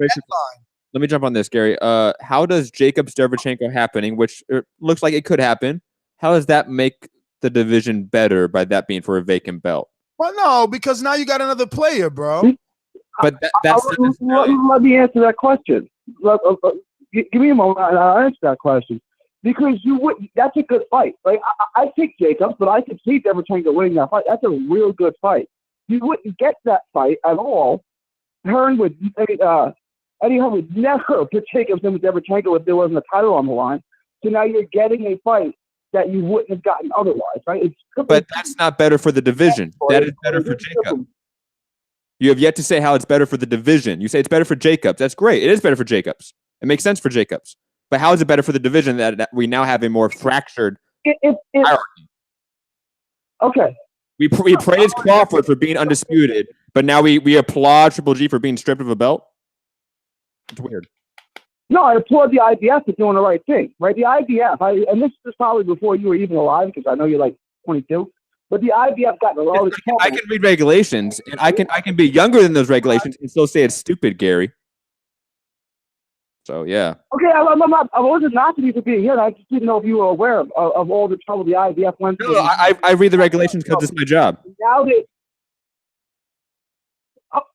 Let me jump on this, Gary. How does Jacobs Derevchenko happening, which looks like it could happen, how does that make the division better by that being for a vacant belt? Well, no, because now you got another player, bro. But let me answer that question. Give me a moment, and I'll answer that question. Because that's a good fight. Like I pick Jacobs, but I could see Derevchenko winning that fight. That's a real good fight. You wouldn't get that fight at all. Eddie Hearn would never put Jacobs in with Derevchenko if there wasn't a title on the line. So now you're getting a fight that you wouldn't have gotten otherwise, right? But that's not better for the division. That is better for Jacobs. You have yet to say how it's better for the division. You say it's better for Jacobs. That's great. It is better for Jacobs. It makes sense for Jacobs. But how is it better for the division that we now have a more fractured hierarchy? Okay. We praise Crawford for being undisputed, but now we applaud Triple G for being stripped of a belt? It's weird. No, I applaud the IBF for doing the right thing, right? The IBF, and this is probably before you were even alive, because I know you're like 22, but the IBF got a lot of trouble. I can read regulations, and I can be younger than those regulations and still say it's stupid, Gary. So, yeah. Okay, I wasn't knocking you for being here. I just didn't know if you were aware of all the trouble the IBF went through. No, I read the regulations because it's my job. Now that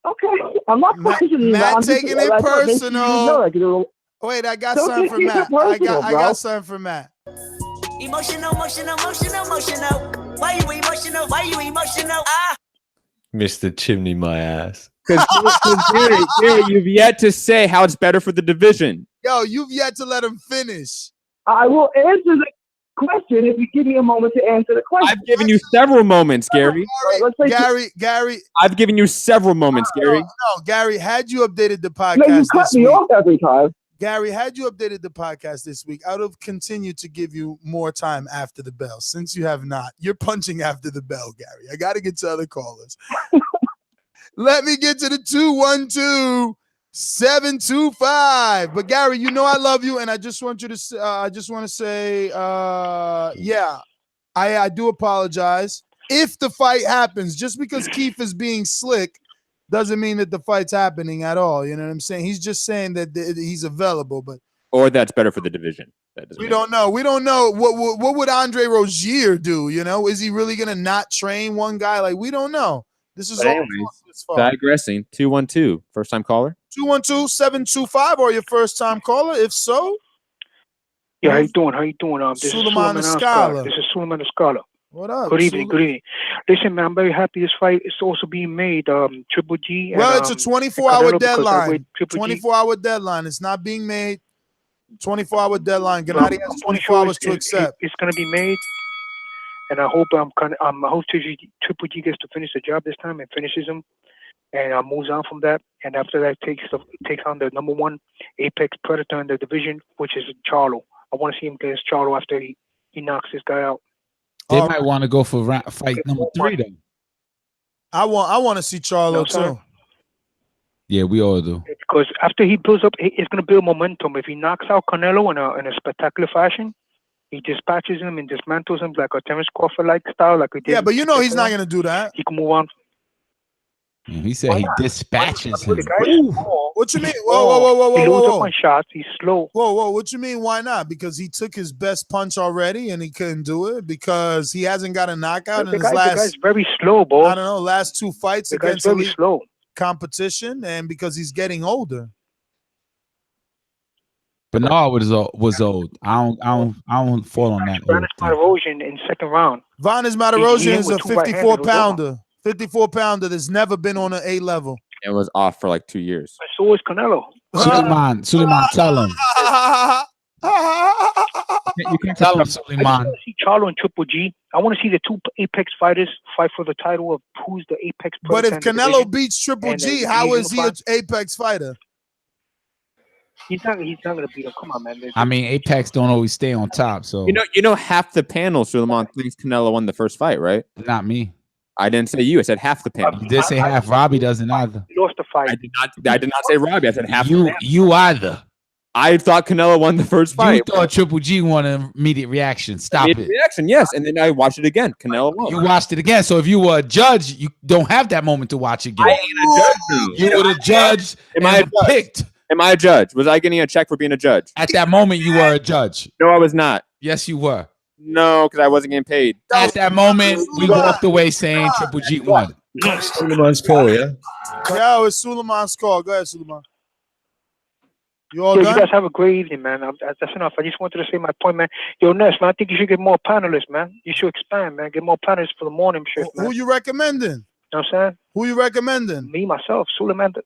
okay, I'm not questioning Matt I'm taking just, it personal. Wait, I got something for Matt. I got something for Matt. Emotional. Why you emotional? Mr. Chimney, my ass. Because Gary, you've yet to say how it's better for the division. Yo, you've yet to let him finish. I will answer the question if you give me a moment to answer the question. I've given you several moments, Gary. Gary. I've given you several moments, Gary. No, Gary, had you updated the podcast No, you cut me off every time. Gary, had you updated the podcast this week, I would have continued to give you more time after the bell. Since you have not, you're punching after the bell, Gary. I got to get to other callers. Let me get to the 212-725. But Gary, you know I love you, and I just want you to. I just want to say, yeah, I do apologize if the fight happens. Just because Keith is being slick doesn't mean that the fight's happening at all. You know what I'm saying? He's just saying that he's available, but or that's better for the division. We don't know. We don't know what would Andre Rozier do. You know, is he really gonna not train one guy? Like, we don't know. This is all digressing. 212, first time caller. 212-725, or your first time caller. If so, yeah, how you doing? This is Suleiman Escala. This is Suleiman Escala. What up? Good evening. Listen, man, I'm very happy this fight is also being made. Triple G. Well, it's a 24-hour deadline. 24-hour deadline. It's not being made. 24-hour deadline. Gennady has 24 hours to accept. It's going to be made, and I hope I hope Triple G gets to finish the job this time and finishes him, and moves on from that. And after that, takes on the number one apex predator in the division, which is Charlo. I want to see him get his Charlo after he knocks this guy out. They might want to go for fight number 3 then. I want to see Charlo too. Yeah, we all do. Because after he builds up, it's going to build momentum. If he knocks out Canelo in a spectacular fashion, he dispatches him and dismantles him like a Terence Crawford-like style, like we did. Yeah, but you know he's not going to do that. He can move on. He said he dispatches him. What you mean? Whoa. He loses on shots. He's slow. Whoa. What you mean? Why not? Because he took his best punch already and he couldn't do it because he hasn't got a knockout in his The last. guy's very slow, boy. I don't know. Last 2 fights The guy's against very elite slow. competition, and because he's getting older. Bernard was old. I don't fall on that. Vanis Martirosyan in second round. Vanis Martirosyan is a 54-pounder. 54-pounder that's never been on an A level. And was off for like 2 years. So was Canelo. Suleiman, tell him. You can tell him, Suleiman. I want to see Charlo and Triple G. I want to see the two Apex fighters fight for the title of who's the Apex. But if Canelo beats Triple G, how is he an Apex fighter? He's not gonna beat him. Come on, man. I mean, Apex don't always stay on top, so You know, half the panel, Suleiman, thinks Canelo won the first fight, right? Not me. I didn't say you. I said half the panel. You did say half. Robbie doesn't either. He lost the fight. I did not say Robbie. I said half. You either. I thought Canelo won the first fight. You thought Triple G won an immediate reaction. Stop it. Reaction, yes. And then I watched it again. Canelo won. You watched it again. So if you were a judge, you don't have that moment to watch again. I ain't a judge now. You would have judged. Am I a judge? Picked. Am I a judge? Was I getting a check for being a judge? At that moment, you were a judge. No, I was not. Yes, you were. No, because I wasn't getting paid. At that moment, we walked away saying Triple G won. Suleiman's call, yeah? Yo, it's Suleiman's call. Go ahead, Suleiman. You all Yo, done? you guys have a great evening, man. That's enough. I just wanted to say my point, man. Yo, Ness, man, I think you should get more panelists, man. You should expand, man. Get more panelists for the morning shift, man. Who you recommending? You know what I'm saying? Who you recommending? Me, myself, Suleiman the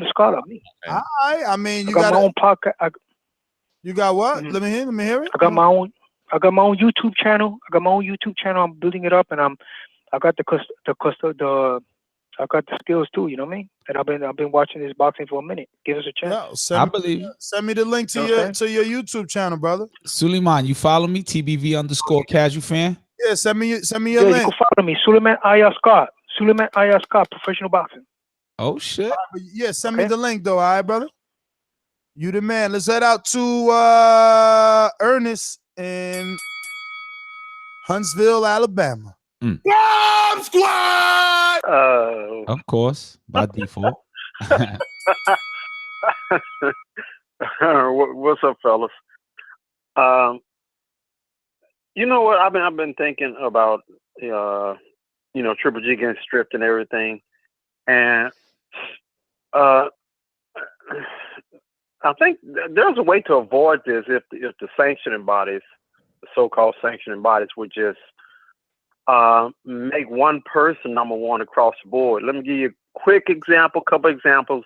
Scholar. Me. All right. I mean, I you got my own podcast. You got what? Let me hear it. I got my own YouTube channel. I'm building it up, and I got I got the skills too. You know what I mean? And I've been watching this boxing for a minute. Give us a chance. I believe you. Send me the link to your YouTube channel, brother. Suleiman, you follow me? TBV_casual fan. Yeah, send me your link. You can follow me, Suleiman Ayar Scott. Suleiman Ayar Scott, professional boxing. Oh shit. Yeah, send me the link though, all right, brother. You the man. Let's head out to Ernest in Huntsville, Alabama. Bomb Squad! Of course, by default. What's up, fellas? You know what? I've been thinking about Triple G getting stripped and everything, and I think there's a way to avoid this if the sanctioning bodies, the so-called sanctioning bodies, would just make one person number one across the board. Let me give you a couple examples.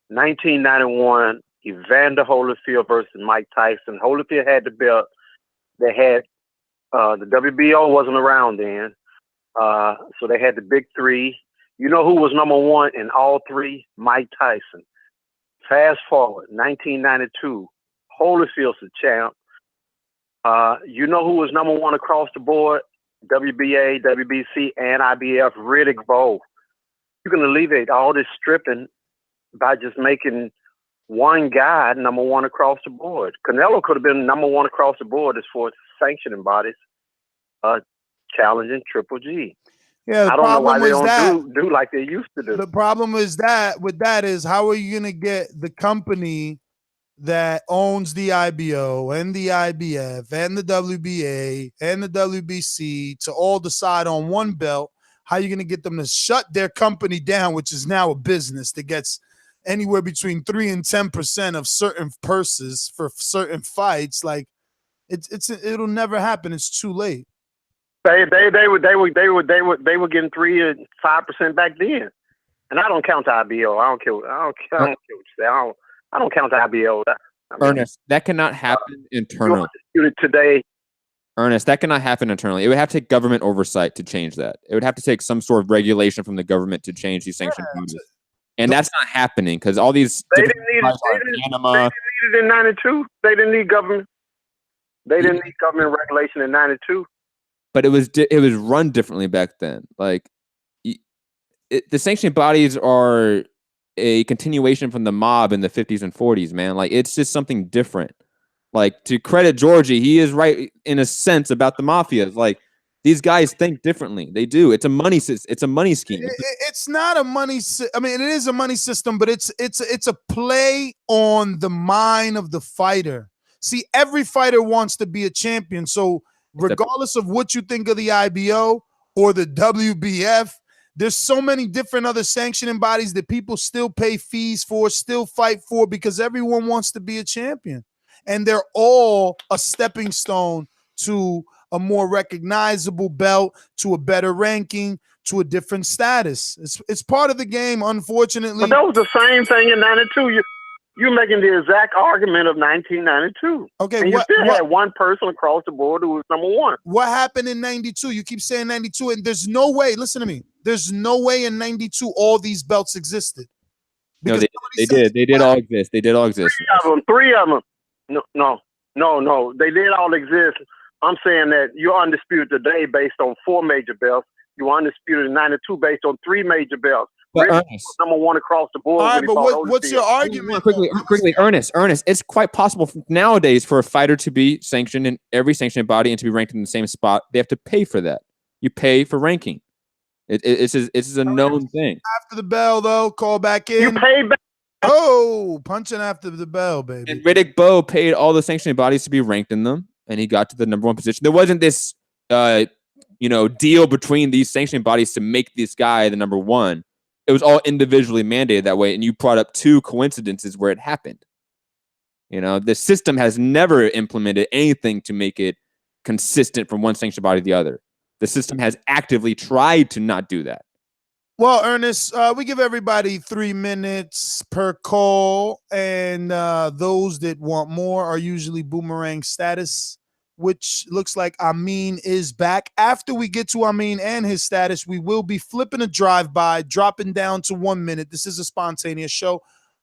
1991, Evander Holyfield versus Mike Tyson. Holyfield had the belt. They had the WBO wasn't around then, so they had the big three. You know who was number one in all three? Mike Tyson. Fast forward, 1992, Holyfield's the champ. You know who was number one across the board? WBA, WBC, and IBF, Riddick Bowe. You can alleviate all this stripping by just making one guy number one across the board. Canelo could have been number one across the board as far as sanctioning bodies challenging Triple G. Yeah, I don't know why they don't do like they used to do. The problem is that is how are you gonna get the company that owns the IBO and the IBF and the WBA and the WBC to all decide on one belt? How are you going to get them to shut their company down, which is now a business that gets anywhere between 3 and 10% of certain purses for certain fights? Like it'll never happen. It's too late. They were getting 3 or 5% back then, and I don't count the IBO. I don't care what you say. I don't count the IBO. Ernest, that cannot happen internally. Today, Ernest, that cannot happen internally. It would have to take government oversight to change that. It would have to take some sort of regulation from the government to change these sanctions. And that's not happening because all these they didn't need it in 92. They didn't need government. They didn't need government regulation in 92. But it was run differently back then. Like the sanctioning bodies are a continuation from the mob in the 50s and 40s, man. Like it's just something different. Like to credit Georgie, he is right in a sense about the mafia. Like These guys think differently. They do. It's a money scheme. It's not a money. I mean, it is a money system, but it's a play on the mind of the fighter. See, every fighter wants to be a champion. So regardless of what you think of the IBO or the WBF, there's so many different other sanctioning bodies that people still pay fees for, still fight for, because everyone wants to be a champion. And they're all a stepping stone to a more recognizable belt, to a better ranking, to a different status. It's part of the game, unfortunately. But that was the same thing in 92. You're making the exact argument of 1992. Okay, and you still had one person across the board who was number one. What happened in 92? You keep saying 92, and there's no way, listen to me, there's no way in 92 all these belts existed. No, they did. They did all exist. They did all exist. Three of them. No. They did all exist. I'm saying that you're undisputed today based on 4 major belts. You were undisputed in 92 based on 3 major belts. But Rich was number one across the board. All right, but what's your argument? Quickly, Ernest. It's quite possible nowadays for a fighter to be sanctioned in every sanctioning body and to be ranked in the same spot. They have to pay for that. You pay for ranking. It's a known thing. After the bell, though, call back in. You pay back. Oh, punching after the bell, baby. And Riddick Bowe paid all the sanctioning bodies to be ranked in them, and he got to the number 1 position. There wasn't this, deal between these sanctioning bodies to make this guy the number 1. It was all individually mandated that way, and you brought up 2 coincidences where it happened. The system has never implemented anything to make it consistent from one sanctioned body to the other. The system has actively tried to not do that. Well, Ernest, we give everybody 3 minutes per call, and those that want more are usually boomerang status, which looks like Amin is back. After we get to Amin and his status, we will be flipping a drive-by, dropping down to 1 minute. This is a spontaneous show.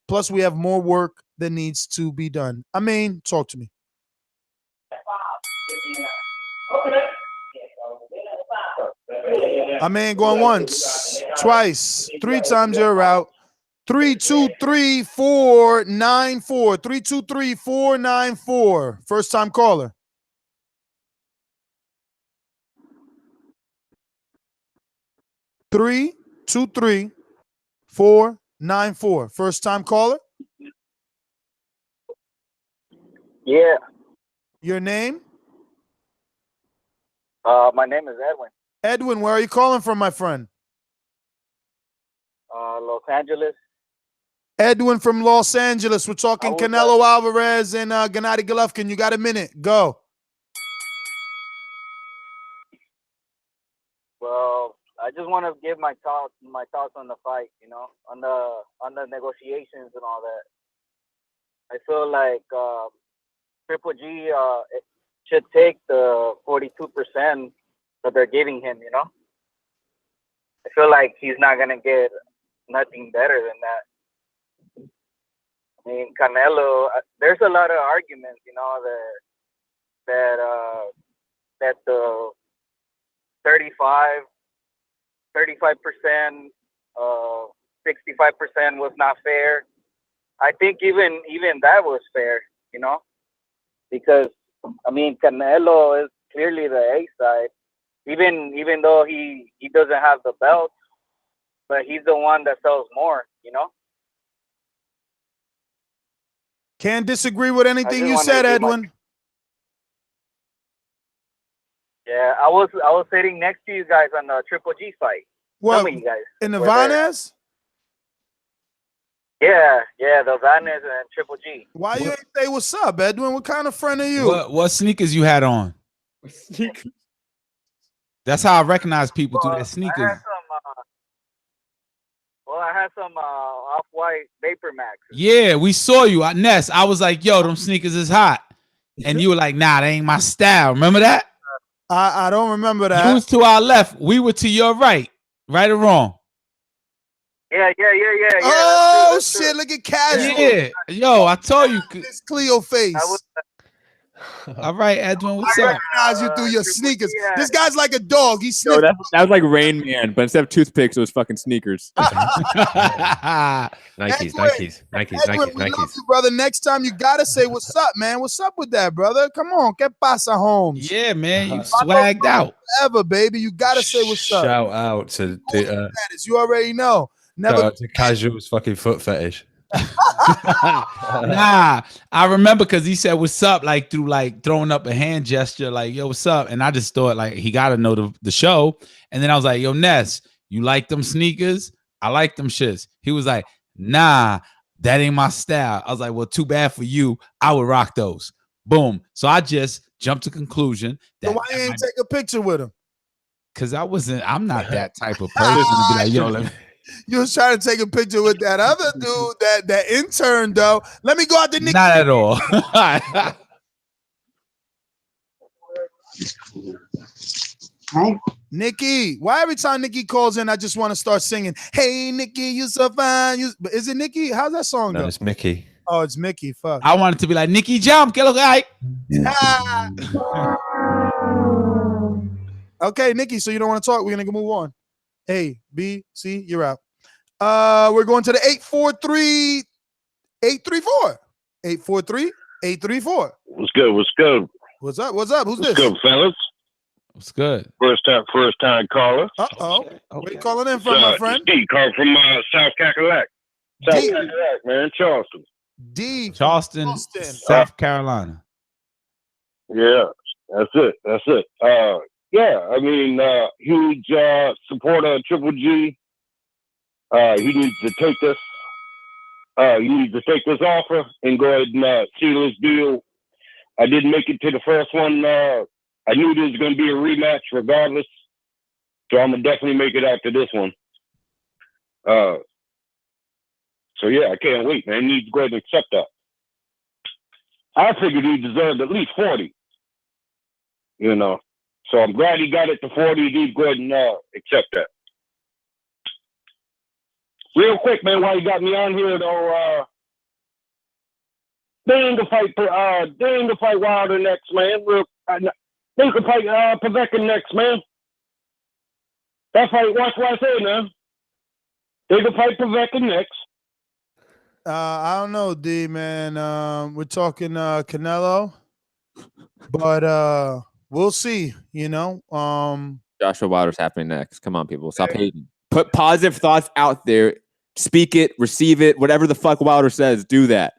Plus, we have more work that needs to be done. Amin, talk to me. Amin going once, twice, 3 times you're out. 323-494. 323-494. First time caller. Three, 494. First time caller? Yeah. Your name? My name is Edwin. Edwin, where are you calling from, my friend? Los Angeles. Edwin from Los Angeles. We're talking Canelo Alvarez and Gennady Golovkin. You got a minute. Go. Well, I just want to give my thoughts on the fight, on the negotiations and all that. I feel like Triple G should take the 42% that they're giving him, I feel like he's not going to get nothing better than that. I mean, Canelo, there's a lot of arguments, that the 35%, 65% was not fair. I think even that was fair, because I mean Canelo is clearly the A side, even though he doesn't have the belt, but he's the one that sells more, Can't disagree with anything you said, Edwin. Yeah, I was sitting next to you guys on the Triple G fight. What? Some of you guys in the were there. Vanez? Yeah, the Vanez and Triple G. Why you ain't say what's up, Edwin? What kind of friend are you? What sneakers you had on? That's how I recognize people through their sneakers. I had some off-white Vapor Max. Yeah, we saw you at Ness. I was like, yo, them sneakers is hot. And you were like, nah, that ain't my style. Remember that? I don't remember that. You was to our left. We were to your right. Right or wrong? Yeah. Oh, shit, look at Casual. Yeah. Yo, I told you. This Cleo face. All right, Edwin, what's I up? recognize you through your sneakers. This guy's like a dog. He Yo, sniffed. that was like Rain Man, but instead of toothpicks, it was fucking sneakers. Nikes, Edwin, we love you, brother. Next time you gotta say what's up, man. What's up with that, brother? Come on, que pasa, Holmes? Yeah, man, you swagged out. Ever, baby. You gotta say what's up. Shout out to You already know. shout out to Casual's fucking foot fetish. Nah, I remember because he said what's up, like through like throwing up a hand gesture, like yo, what's up? And I just thought like he gotta know the show. And then I was like, yo, Ness, you like them sneakers? I like them shits. He was like, nah, that ain't my style. I was like, well, too bad for you. I would rock those. Boom. So I just jumped to conclusion that So why you ain't take a picture with him? because I'm not that type of person to be like, yo, let me. You was trying to take a picture with that other dude, that intern, though. Let me go out to Nikki. Not at all. Hey. Nikki, why every time Nikki calls in, I just want to start singing, hey, Nikki, you so fine. But is it Nikki? How's that song No, go? it's Mickey. Oh, it's Mickey. Fuck. I wanted to be like, Nikki, jump, que lo que hay. Okay, Nikki, so you don't want to talk. We're going to move on. A, B, C, you're out. We're going to the 843-834. 843-834. What's good? What's good? What's up? What's up? Who's What's this? good, fellas? What's good? First time caller. Uh-oh. Where you calling in from, my friend? D, calling from South Cackalack. South Cackalack, man. Charleston. D. Charleston, South Carolina. Yeah, that's it. Yeah, I mean, huge supporter of Triple G. He needs to take this. He needs to take this offer and go ahead and seal his deal. I didn't make it to the first one. I knew there was going to be a rematch regardless. So I'm going to definitely make it out to this one. So yeah, I can't wait, man. He needs to go ahead and accept that. I figured he deserved at least 40. You know. So I'm glad he got it to 40. He needs to go ahead and accept that. Real quick, man, while you got me on here, though, they ain't gonna fight Wilder next, man. They can fight Povetkin next, man. That's fight. Watch what I say, man. They can fight Povetkin next. I don't know, D, man. We're talking Canelo, but we'll see. You know, Joshua Wilder's happening next. Come on, people, stop hating. Put positive thoughts out there. Speak it, receive it. Whatever the fuck Wilder says, do that.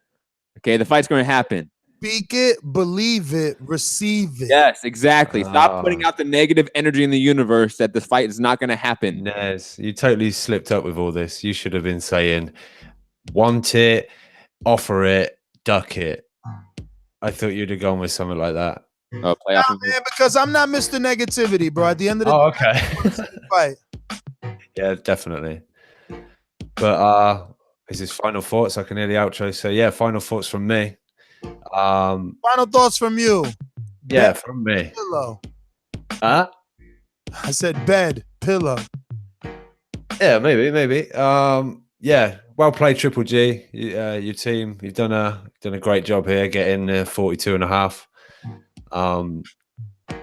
Okay, the fight's going to happen. Speak it, believe it, receive it. Yes, exactly. Stop putting out the negative energy in the universe that this fight is not going to happen. Nez, you totally slipped up with all this. You should have been saying, want it, offer it, duck it. I thought you'd have gone with something like that. Oh, playoff. Nah, man, because I'm not Mr. Negativity, bro. At the end of the day, okay. Fight. Yeah, definitely. But is his final thoughts? I can hear the outro. So yeah, final thoughts from me. Final thoughts from you. Yeah, Bed, from me. Pillow. Huh? I said bed, pillow. Yeah, maybe. Yeah, well played, Triple G. Your team, you've done a great job here, getting 42.5.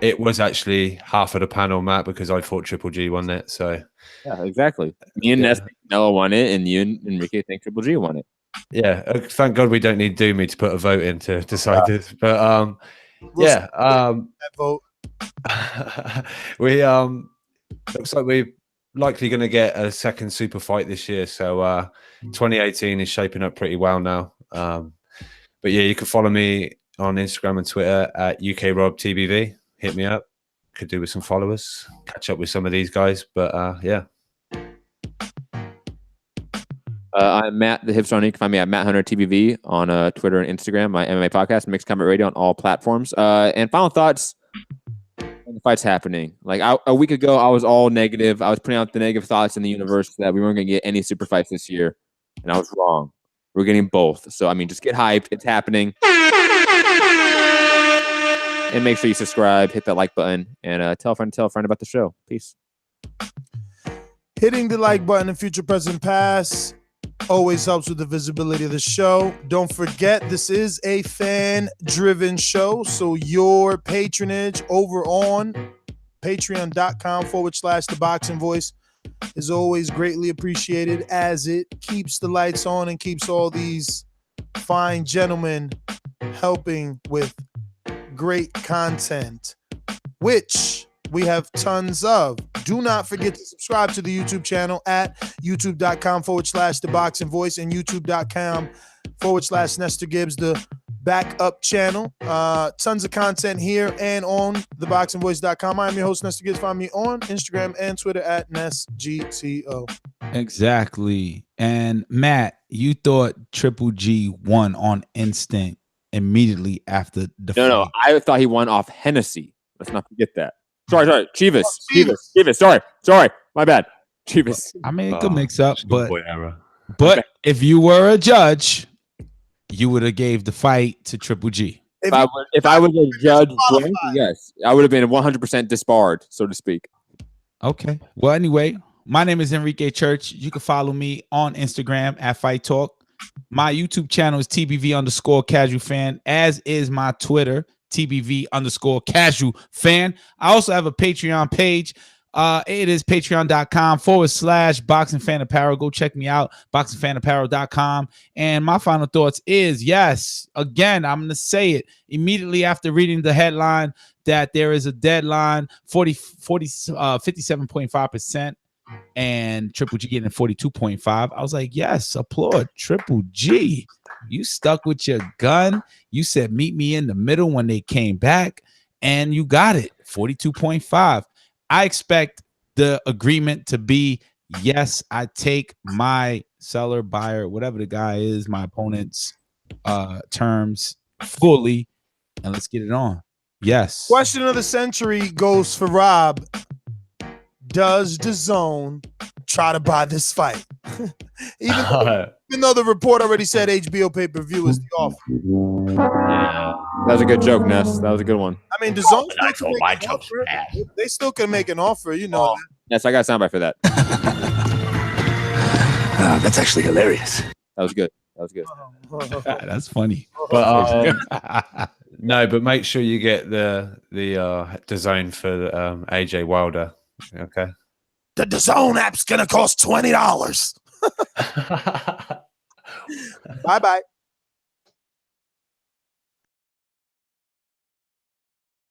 It was actually half of the panel, Matt, because I thought Triple G won it. So yeah, exactly. Me and Nestor won it, and you and Enrique think Triple G won it. Yeah, thank God we don't need Doomy to put a vote in to decide this. But yeah, vote. We looks like we're likely going to get a second super fight this year. So 2018 is shaping up pretty well now. But yeah, you can follow me on Instagram and Twitter at UKRobTBV. Hit me up. Could do with some followers. Catch up with some of these guys. But yeah. I'm Matt, the Hipster. You can find me at Matt Hunter TBV on Twitter and Instagram. My MMA podcast, Mixed Combat Radio, on all platforms. And final thoughts. The fight's happening. Like a week ago, I was all negative. I was putting out the negative thoughts in the universe that we weren't going to get any super fights this year, and I was wrong. We're getting both. So I mean, just get hyped. It's happening. And make sure you subscribe, hit that like button, and tell a friend about the show. Peace. Hitting the like button in future, present, past. Always helps with the visibility of the show. Don't forget, this is a fan-driven show, so your patronage over on patreon.com/theboxingvoice is always greatly appreciated, as it keeps the lights on and keeps all these fine gentlemen helping with great content, which we have tons of. Do not forget to subscribe to the YouTube channel at youtube.com/theboxingvoice and youtube.com/Nestor Gibbs, the backup channel. Tons of content here and on theboxingvoice.com. I'm your host, Nestor Gibbs. Find me on Instagram and Twitter at NestGTO. Exactly. And Matt, you thought Triple G won on instinct immediately after the fight. No, I thought he won off Hennessy. Let's not forget that. Sorry, Chivas. Sorry, my bad. Chivas. I mean, it could mix up, but if you were a judge, you would have gave the fight to Triple G. If I was a judge, yes, I would have been 100% disbarred, so to speak. Okay. Well, anyway, my name is Enrique Church. You can follow me on Instagram at Fight Talk. My YouTube channel is TBV_casual fan, as is my Twitter, TBV_casual fan. I also have a Patreon page. It is patreon.com/boxing fan apparel. Go check me out, boxingfanapparel.com. And my final thoughts is, yes, again, I'm going to say it immediately after reading the headline that there is a deadline, 57.5%. And Triple G getting 42.5. I was like, yes, applaud Triple G. You stuck with your gun. You said meet me in the middle when they came back, and you got it. 42.5. I expect the agreement to be, yes, I take my seller, buyer, whatever the guy is, my opponent's terms fully, and let's get it on. Yes. Question of the century goes for Rob. Does DAZN try to buy this fight? even though the report already said HBO pay-per-view is the offer. Yeah, that was a good joke, Ness. That was a good one. I mean, DAZN still can make an offer. They still can make an offer, you know. Yes, I got a soundbite for that. That's actually hilarious. That was good. That's funny. But no, but make sure you get the DAZN for AJ Wilder. Okay. The DAZN app's gonna cost $20. Bye-bye.